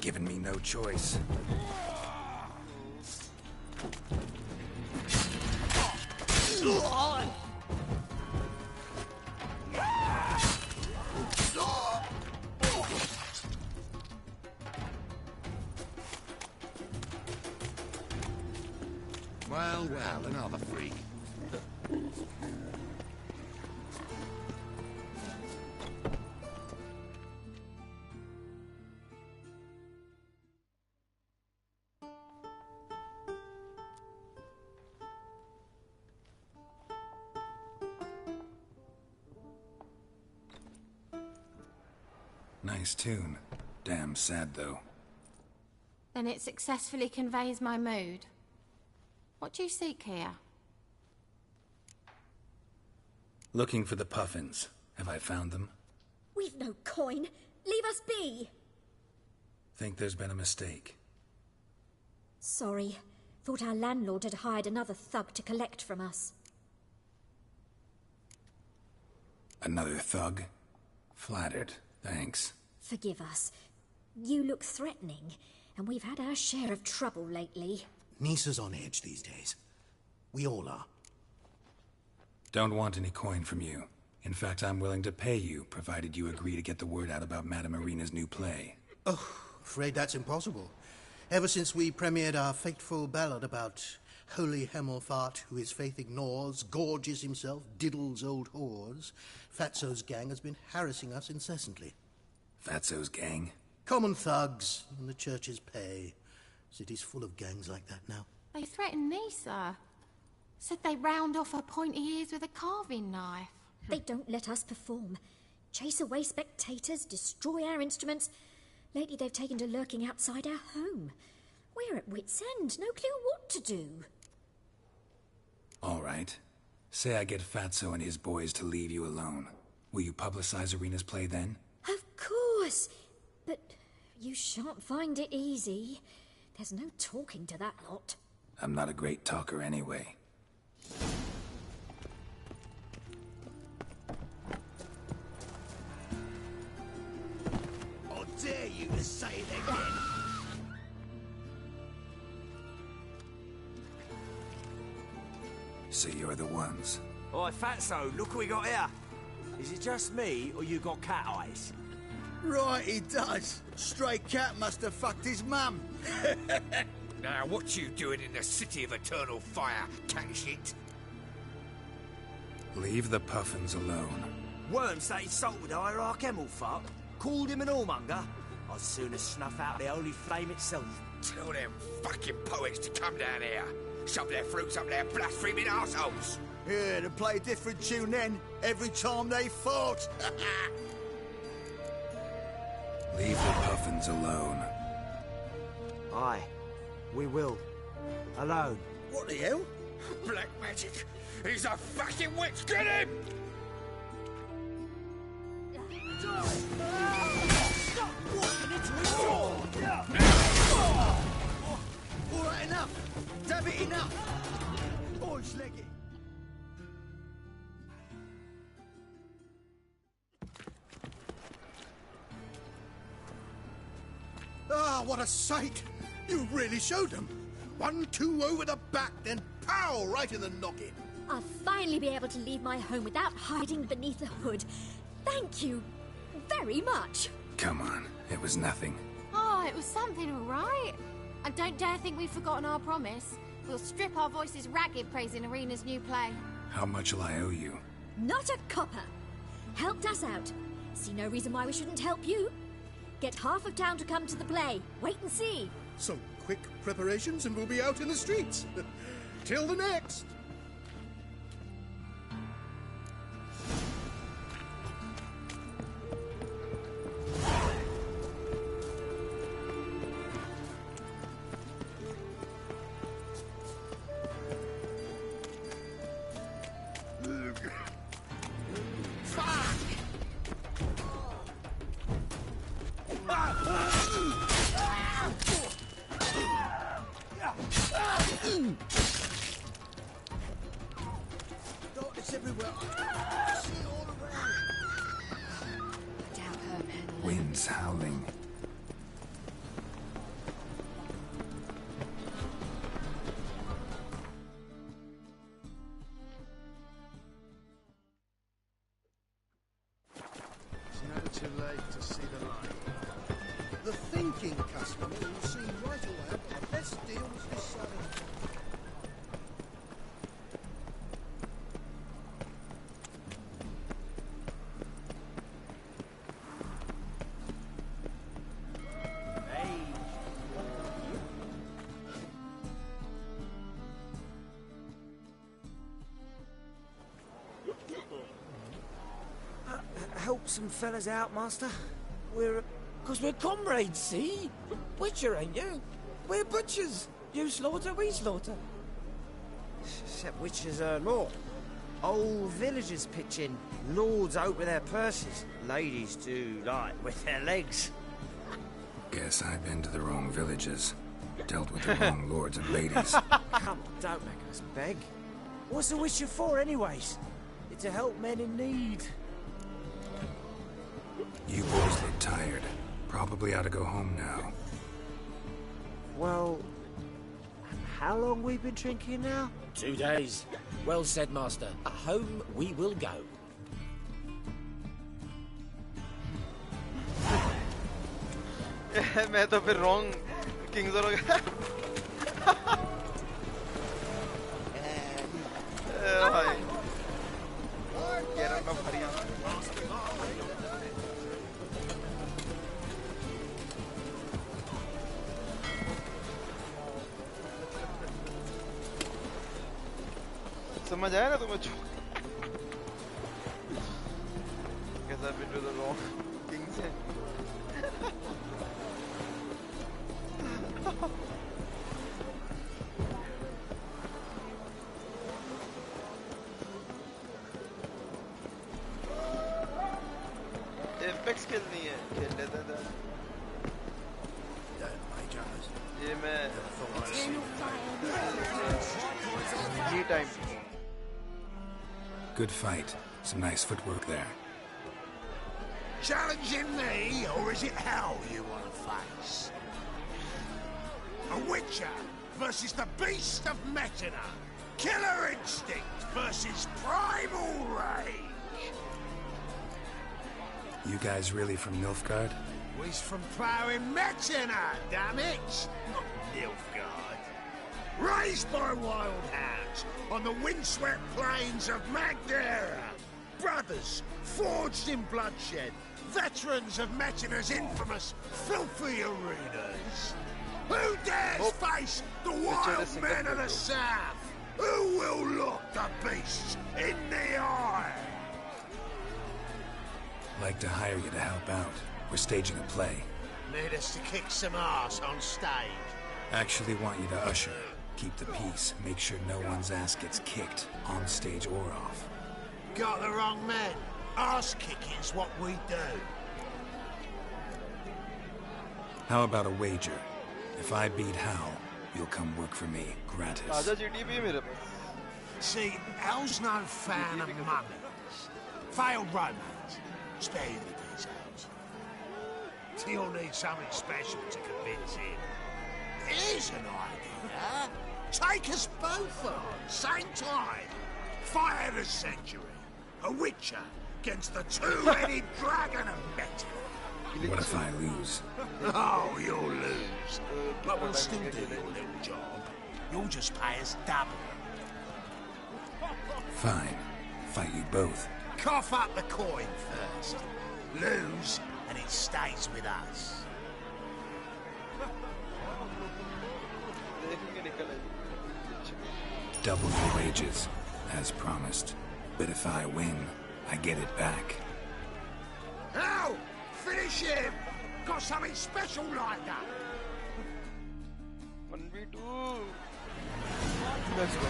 Giving me no choice. Well, another freak. Nice tune. Damn sad, though. Then it successfully conveys my mood. What do you seek here? Looking for the puffins. Have I found them? We've no coin. Leave us be. Think there's been a mistake. Sorry. Thought our landlord had hired another thug to collect from us. Another thug? Flattered. Thanks. Forgive us. You look threatening, and we've had our share of trouble lately. Nisa's on edge these days. We all are. Don't want any coin from you. In fact, I'm willing to pay you, provided you agree to get the word out about Madame Irina's new play. Oh, afraid that's impossible. Ever since we premiered our fateful ballad about holy Hemelfart, who his faith ignores, gorges himself, diddles old whores, Fatso's gang has been harassing us incessantly. Fatso's gang? Common thugs in the church's pay. City's full of gangs like that now. They threatened Nisa. Said they round off her pointy ears with a carving knife. They don't let us perform. Chase away spectators, destroy our instruments. Lately they've taken to lurking outside our home. We're at wit's end, no clue what to do. All right. Say I get Fatso and his boys to leave you alone. Will you publicize Irina's play then? Of course. But you shan't find it easy. There's no talking to that lot. I'm not a great talker anyway. I dare you to say it again. So you're the ones. Oi, Fatso, look what we got here. Is it just me, or you got cat eyes? Right, he does. Stray cat must have fucked his mum. Now, what you doing in the city of eternal fire, cat shit? Leave the puffins alone. Worms that insulted Hierarch Hemelfart, called him an whoremonger. I'd sooner snuff out the holy flame itself. Tell them fucking poets to come down here. Shove their fruits up their blaspheming arseholes. Yeah, to play a different tune then, every time they fought. Leave the puffins alone. Aye, we will. Alone. What the hell? Black magic. He's a fucking witch. Get him! Stop walking into his door! All right, enough. Damn it, enough. Boys, leg it. Ah, what a sight! You really showed them. 1-2 over the back, then pow, right in the noggin. I'll finally be able to leave my home without hiding beneath the hood. Thank you very much. Come on, it was nothing. Oh, it was something, all right. I don't dare think we've forgotten our promise. We'll strip our voices ragged praising Irina's new play. How much will I owe you? Not a copper. Helped us out. See no reason why we shouldn't help you. Get half of town to come to the play. Wait and see. Some quick preparations and we'll be out in the streets. Till the next. Darkness everywhere. I see it all around. Doubt her, man. Wind's howling. It's never too late to see the light. The thinking customer will see right away I've got the best deals this side. Help some fellas out, Master? Because we're comrades, see? Butcher, ain't you? We're butchers. You slaughter, we slaughter. Except witches earn more. Old villagers pitch in. Lords out with their purses. Ladies do, like, with their legs. Guess I've been to the wrong villages. Dealt with the wrong lords and ladies. Come, don't make us beg. What's a witcher for, anyways? It's to help men in need. You boys look tired. Probably ought to go home now. Well, how long we been drinking now? 2 days. Well said, Master. Home we will go. मैं तो फिर wrong Kings हो गया भाई केरल में भरिया समझ आया ना तुम्हें कैसा बिल्डू द रॉन्ग किंग्स है एपेक्स खेलनी है खेल लेते थे ये मैं ये time Good fight. Some nice footwork there. Challenging me, or is it hell you want to face? A Witcher versus the Beast of Metina. Killer instinct versus primal rage. You guys really from Nilfgaard? We's from ploughing Metina, damn it! Not Nilfgaard. Raised by wild hounds on the windswept plains of Magdera. Brothers, forged in bloodshed. Veterans of Metina's infamous filthy arenas. Who dares face the wild men of the south? Who will look the beasts in the eye? Like to hire you to help out. We're staging a play. Need us to kick some ass on stage. Actually want you to usher. Keep the peace. Make sure no one's ass gets kicked, on stage or off. Got the wrong men. Ass kicking's what we do. How about a wager? If I beat Hal, you'll come work for me, gratis. See, Hal's no fan of mummies. Failed romance. Spare you the details. He'll need something special to convince him. Here's an idea. Take us both on, same time. Fight of the century. A Witcher against the two-headed dragon of Metina. What if I lose? Oh, you'll lose. But we'll still do your little job. You'll just pay us double. Fine. Fight you both. Cough up the coin first. Lose, and it stays with us. Double your wages, as promised. But if I win, I get it back. Now, finish him! Got something special like that! 1v2. Let's go.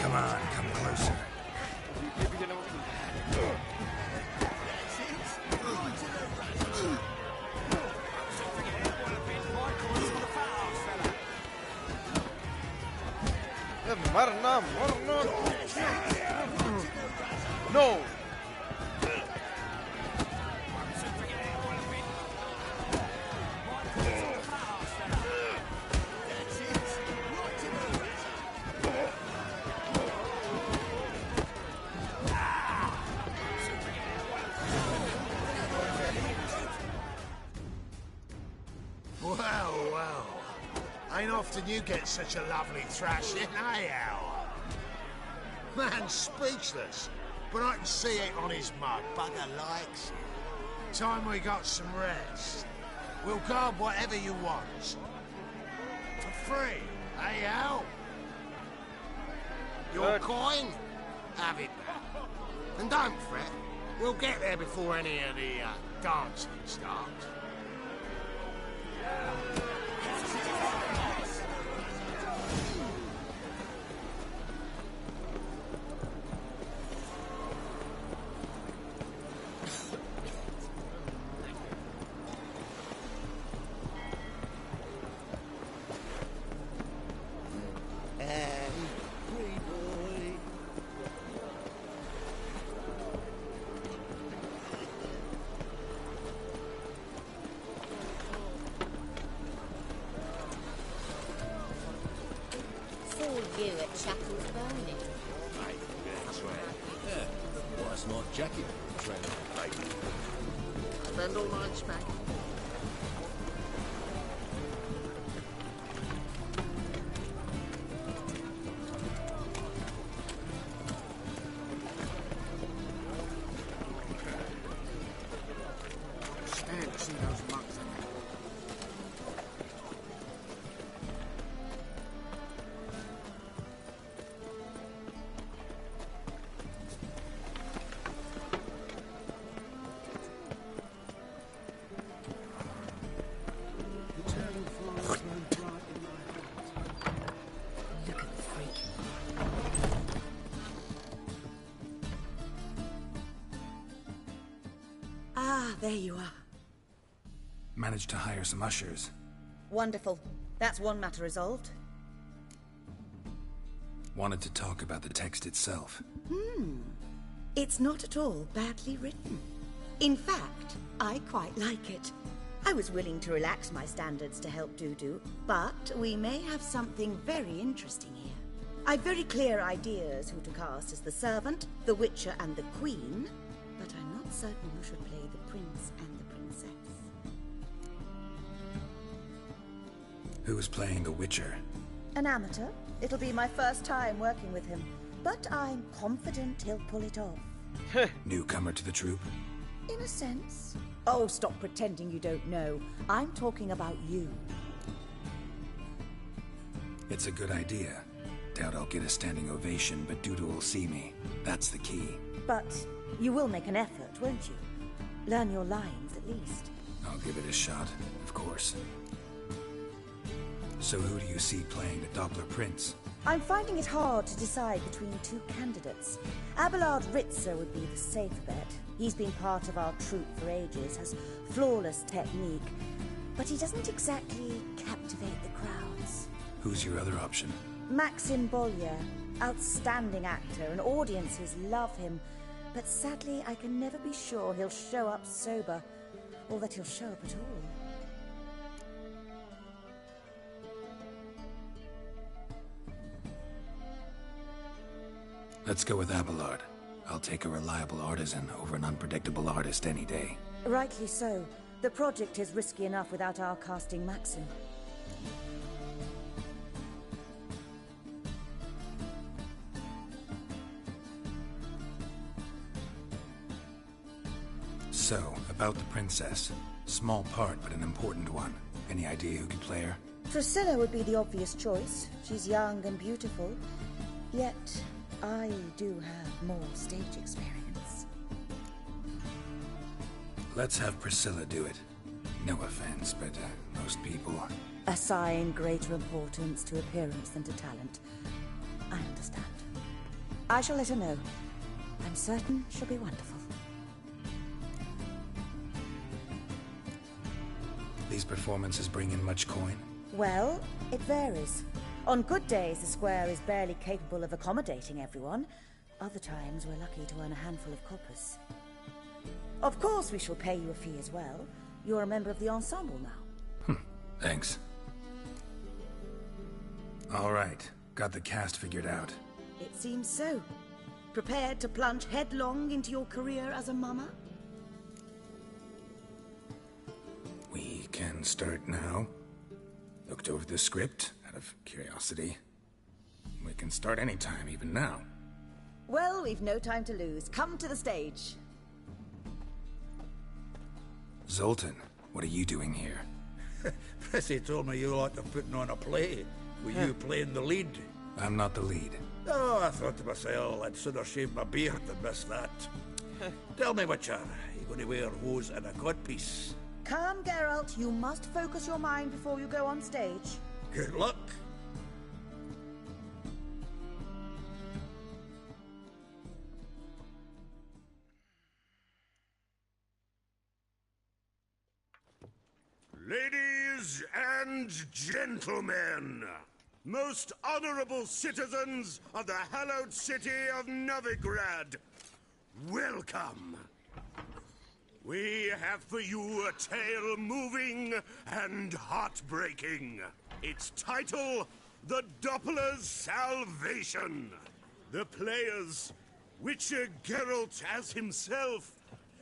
Come on, come closer. मरना मरना No! often you get such a lovely thrashing, eh, Al? Man's speechless, but I can see it on his mug. Bugger likes it. Time we got some rest. We'll guard whatever you want. For free, eh, Al? Your coin? Have it back. And don't fret. We'll get there before any of the dancing starts. You at Shackles Burning. That's right. Yeah. What a smart jacket. Spend all night smacking. Stand to see those monks. Ah, there you are. Managed to hire some ushers. Wonderful. That's one matter resolved. Wanted to talk about the text itself. It's not at all badly written. In fact, I quite like it. I was willing to relax my standards to help Dudu, but we may have something very interesting here. I've very clear ideas who to cast as the servant, the Witcher, and the Queen, but I'm not certain who should play the Prince and the Princess. Who's playing the Witcher? An amateur. It'll be my first time working with him, but I'm confident he'll pull it off. Newcomer to the troupe? In a sense. Oh, stop pretending you don't know. I'm talking about you. It's a good idea. Doubt I'll get a standing ovation, but Dudu will see me. That's the key. But you will make an effort, won't you? Learn your lines, at least. I'll give it a shot, of course. So who do you see playing the Doppler Prince? I'm finding it hard to decide between two candidates. Abelard Ritzer would be the safe bet. He's been part of our troupe for ages, has flawless technique, but he doesn't exactly captivate the crowds. Who's your other option? Maxim Bollier, outstanding actor, and audiences love him. But sadly, I can never be sure he'll show up sober, or that he'll show up at all. Let's go with Abelard. I'll take a reliable artisan over an unpredictable artist any day. Rightly so. The project is risky enough without our casting Maxim. So, about the princess. Small part, but an important one. Any idea who could play her? Priscilla would be the obvious choice. She's young and beautiful. Yet, I do have more stage experience. Let's have Priscilla do it. No offense, but most people... Assign greater importance to appearance than to talent. I understand. I shall let her know. I'm certain she'll be wonderful. These performances bring in much coin? Well, it varies. On good days, the square is barely capable of accommodating everyone. Other times, we're lucky to earn a handful of coppers. Of course, we shall pay you a fee as well. You're a member of the ensemble now. Thanks. All right. Got the cast figured out. It seems so. Prepared to plunge headlong into your career as a mama? We can start now. Looked over the script, out of curiosity. We can start anytime, even now. Well, we've no time to lose. Come to the stage. Zoltan, what are you doing here? Prissy told me you like to putting on a play. Were you playing the lead? I'm not the lead. Oh, I thought to myself, I'd sooner shave my beard than miss that. Tell me, Witcher, you going to wear hose and a codpiece? Come, Geralt. You must focus your mind before you go on stage. Good luck. Ladies and gentlemen, most honorable citizens of the hallowed city of Novigrad, welcome. We have for you a tale moving and heartbreaking. Its title, The Doppler's Salvation. The players, Witcher Geralt as himself,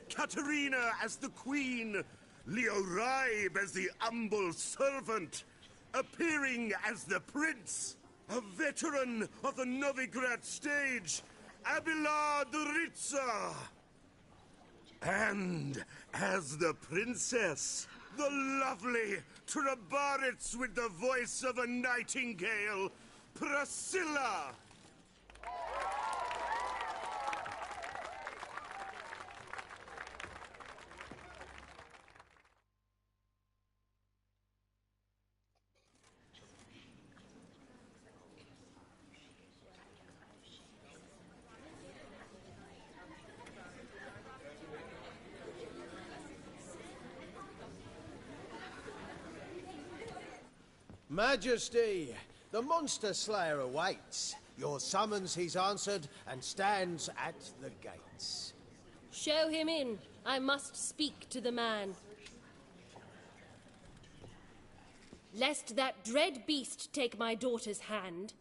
Katarina as the Queen, Leo Raib as the humble servant, appearing as the Prince, a veteran of the Novigrad stage, Abelard Ritza. And as the Princess, the lovely Trabaritz with the voice of a nightingale, Priscilla. Majesty, the Monster Slayer awaits. Your summons he's answered and stands at the gates. Show him in. I must speak to the man. Lest that dread beast take my daughter's hand.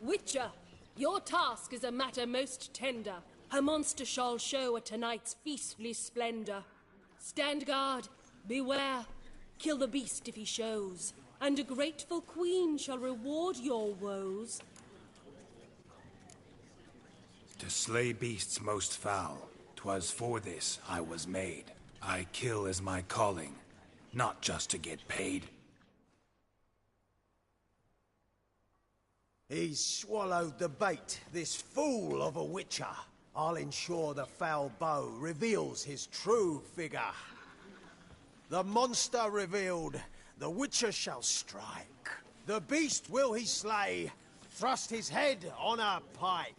Witcher, your task is a matter most tender. A monster shall show at tonight's feastly splendor. Stand guard. Beware, kill the beast if he shows, and a grateful queen shall reward your woes. To slay beasts most foul, 'twas for this I was made. I kill as my calling, not just to get paid. He's swallowed the bait, this fool of a Witcher. I'll ensure the foul bow reveals his true figure. The monster revealed, the Witcher shall strike. The beast will he slay, thrust his head on a pike.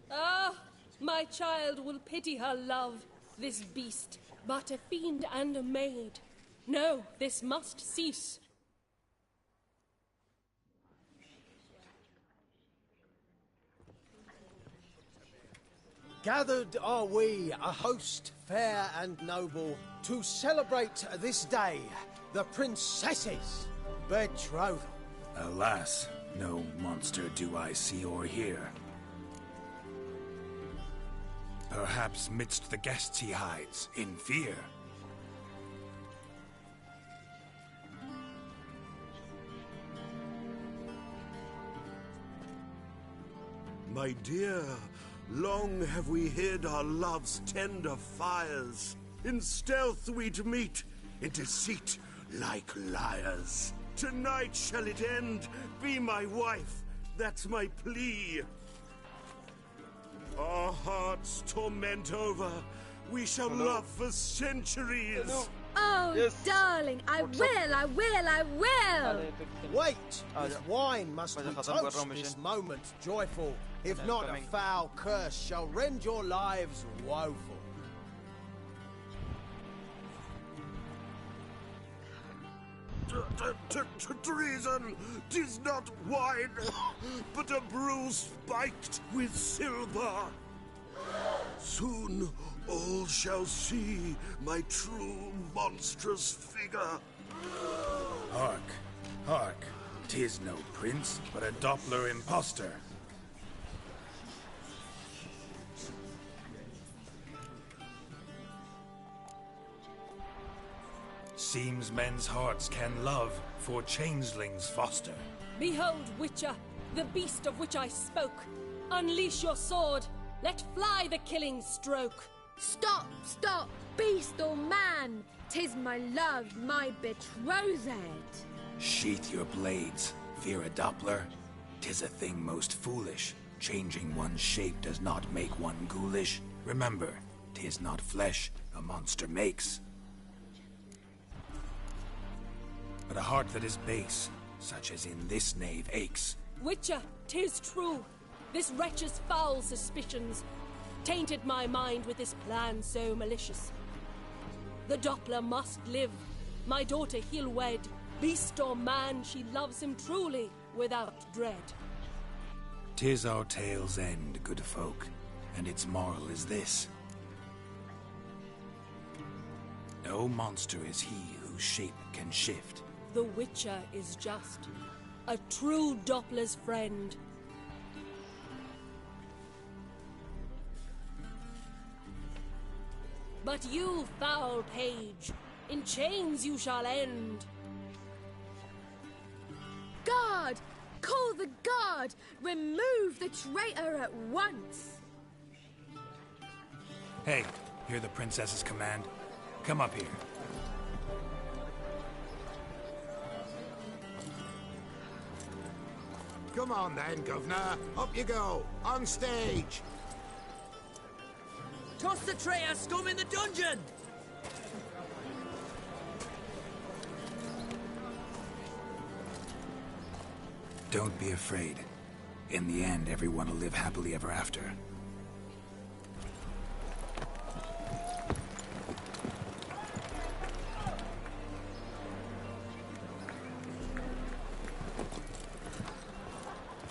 Ah, my child will pity her love, this beast, but a fiend and a maid. No, this must cease. Gathered are we, a host fair and noble, to celebrate this day, the princess's betrothal. Alas, no monster do I see or hear. Perhaps midst the guests he hides, in fear. My dear, long have we hid our love's tender fires. In stealth we'd meet, in deceit like liars. Tonight shall it end, be my wife, that's my plea. Our hearts torment over, we shall love for centuries. Oh, darling, I will! Wait! This wine must we toast this moment joyful. If not, a foul curse shall rend your lives woeful. Treason! 'Tis not wine, but a brew spiked with silver. Soon all shall see my true monstrous figure. Hark, hark. 'Tis no prince, but a Doppler impostor. Seems men's hearts can love, for changelings foster. Behold, Witcher, the beast of which I spoke. Unleash your sword. Let fly the killing stroke. Stop, stop, beast or man! 'Tis my love, my betrothed. Sheath your blades, fear a Doppler. 'Tis a thing most foolish. Changing one's shape does not make one ghoulish. Remember, 'tis not flesh a monster makes, but a heart that is base, such as in this knave aches. Witcher, 'tis true. This wretch's foul suspicions tainted my mind with this plan so malicious. The Doppler must live. My daughter he'll wed. Beast or man, she loves him truly, without dread. 'Tis our tale's end, good folk, and its moral is this. No monster is he whose shape can shift. The Witcher is just a true Doppler's friend. But you, foul page, in chains you shall end. Guard! Call the guard! Remove the traitor at once! Hey, hear the princess's command? Come up here. Come on then, Governor. Up you go. On stage. Toss the traitor scum in the dungeon! Don't be afraid. In the end, everyone will live happily ever after.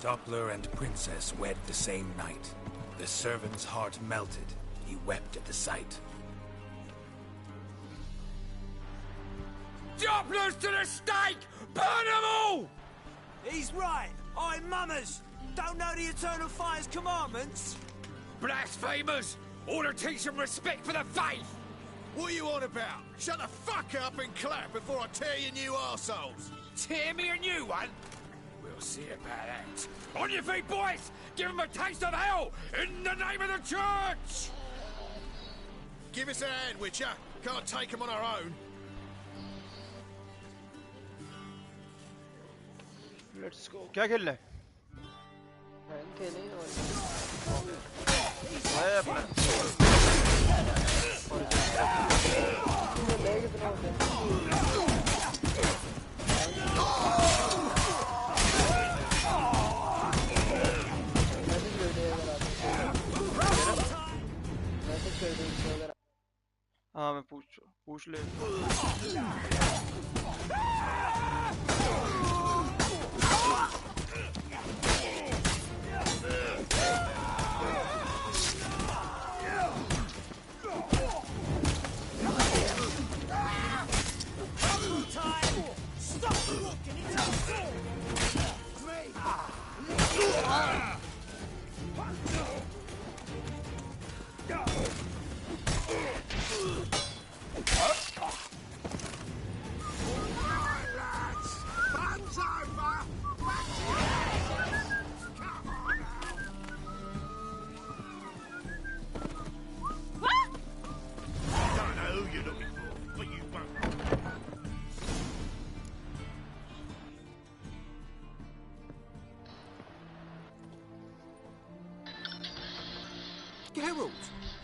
Doppler and Princess wed the same night. The servant's heart melted. He wept at the sight. Dopplers to the stake! Burn them all! He's right. I'm mummers. Don't know the Eternal Fire's commandments. Blasphemers! Ought to teach them respect for the faith! What are you on about? Shut the fuck up and clap before I tear you new arseholes! Tear me a new one? We'll see about that. On your feet, boys! Give them a taste of hell in the name of the church! Give us a hand, Witcher. Can't take them on our own. Let's go. क्या खेल रहा है? है अपना। हाँ मैं पूछ ले Geralt,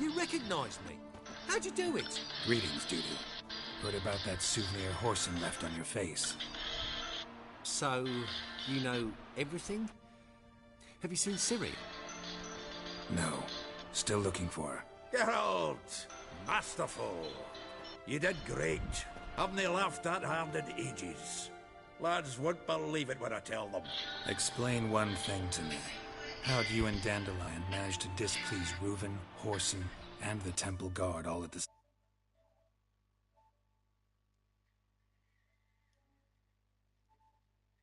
you recognise me. How'd you do it? Greetings, Dudu. Heard about that souvenir Horson left on your face. So, you know everything? Have you seen Ciri? No. Still looking for her. Geralt! Masterful! You did great. Haven't they laughed that hard in ages? Lads won't believe it when I tell them. Explain one thing to me. How'd you and Dandelion manage to displease Reuven, Horson, and the Temple Guard all at the same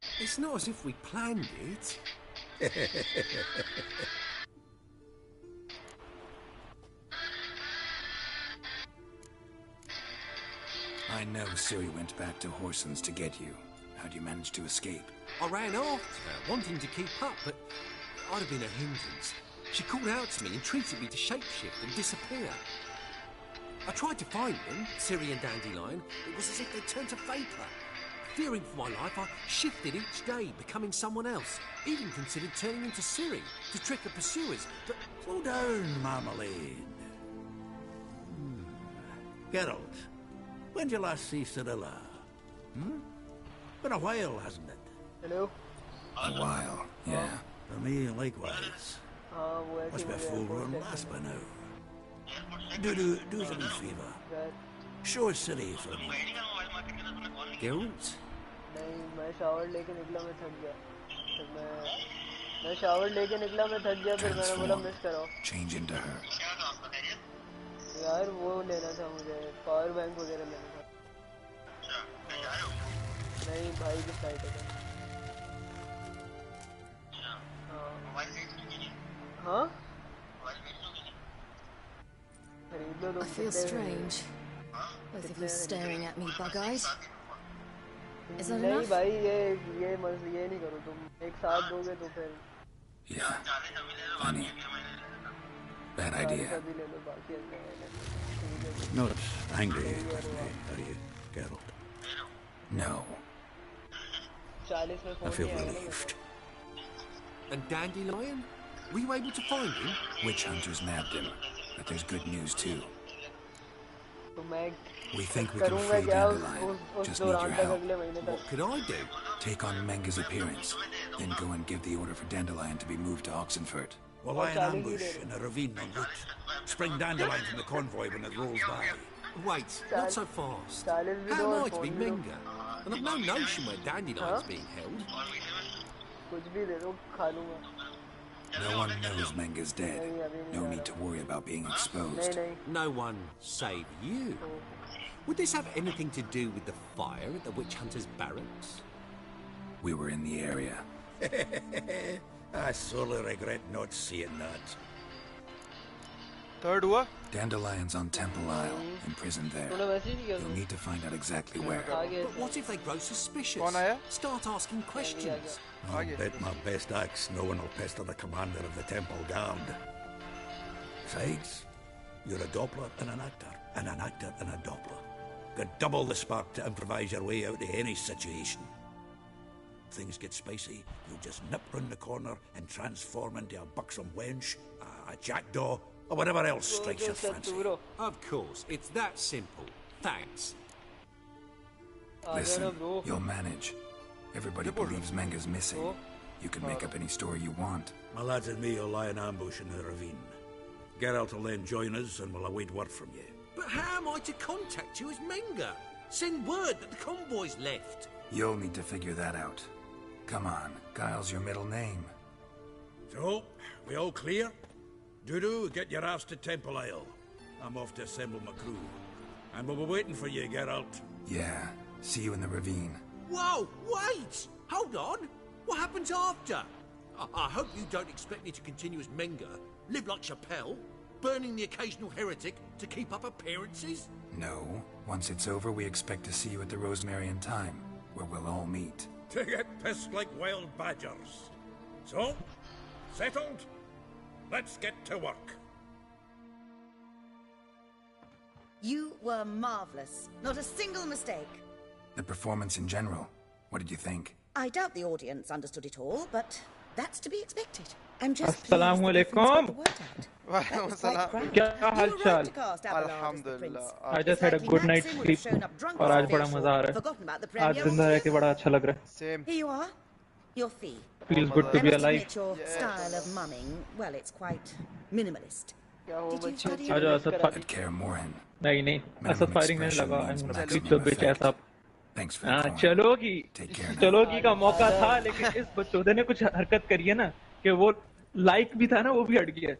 time? It's not as if we planned it. I I know Ciri went back to Horson's to get you. How'd you manage to escape? I ran after her, wanting to keep up, but I'd have been a hindrance. She called out to me and treated me to shapeshift and disappear. I tried to find them, Ciri and Dandelion. It was as if they'd turned to vapour. Fearing for my life, I shifted each day, becoming someone else. Even considered turning into Ciri to trick her pursuers, but... Slow down, Marmalade. Geralt, when did you last see Cirilla? Been a while, hasn't it? Hello? A while, yeah. For me, likewise. Must be a full grown lass by now. Do us a wee favour. Show us Ciri for a minute. Geralt? नहीं, मैं shower लेके निकला, मैं थक गया. फिर मैं shower लेके निकला, मैं थक गया, फिर मैंने बोला मिस कराओ. Change into her. यार वो लेना था मुझे, पावर बैंक वगैरह लेना था. नहीं भाई की साइड है. हाँ? I feel strange. Both of you staring at me bug-eyed. Is that नहीं enough? भाई ये नहीं करो तुम. एक साथ दोगे तो फिर. Yeah. Funny. Bad idea. Not angry with me, are you, Geralt? No. I feel relieved. And Dandelion? Were you able to find him? Witch hunters nabbed him, but there's good news too. We think we can free Dandelion. Just need your help. What could I do? Take on Menga's appearance, then go and give the order for Dandelion to be moved to Oxenfurt. We'll lie in ambush in a ravine en route. Spring Dandelion from the convoy when it rolls by. Wait, not so fast. How am I to be Menga? And I've no notion where Dandelion's being held. No one knows Menga's dead. No need to worry about being exposed. No one save you. Would this have anything to do with the fire at the witch hunters' barracks? We were in the area. I sorely regret not seeing that. Third हुआ? Dandelion's on Temple Isle, imprisoned there. You'll need to find out exactly where. But what if they grow suspicious? Start asking questions. I'll bet my best axe no one will pester the commander of the Temple Guard. Besides, you're a Doppler and an actor, and an actor and a Doppler. Got double the spark to improvise your way out of any situation. If things get spicy, you'll just nip round the corner and transform into a buxom wench, a jackdaw, or whatever else strikes your fancy. Of course, it's that simple. Thanks. Listen, you'll manage. Everybody believes Menga's missing. You can make up any story you want. My lads and me will lie in ambush in the ravine. Geralt will then join us and we'll await word from you. But how am I to contact you as Menga? Send word that the convoy's left. You'll need to figure that out. Come on, Guile's your middle name. So, we all clear? Dudu, get your ass to Temple Isle. I'm off to assemble my crew. And we'll be waiting for you, Geralt. Yeah, see you in the ravine. Whoa, wait! Hold on! What happens after? I hope you don't expect me to continue as Menga, live like Chappelle, burning the occasional heretic to keep up appearances? No. Once it's over, we expect to see you at the Rosemary in Time, where we'll all meet. To get pissed like wild badgers. So, settled? Let's get to work. You were marvelous. Not a single mistake. The performance in general, what did you think? I doubt the audience understood it all, but that's to be expected. I'm just Assalamu alaikum. क्या हाल चाल? I just had a good night's sleep और आज बड़ा मजा आ रहा है. आज जिंदा रह के बड़ा अच्छा लग रहा है. Same. Here you are. Your fee. Feels good to be alive. Your style of mumming, well, it's quite minimalist. Did you study At Kaer Morhen. नहीं असद फायरिंग नहीं लगा. I'm gonna beat the bitch ass up. Thanks for हाँ चलोगी का मौका था, लेकिन इस बच्चोदे ने कुछ हरकत करी है ना कि वो लाइक भी था ना, वो भी हट गया.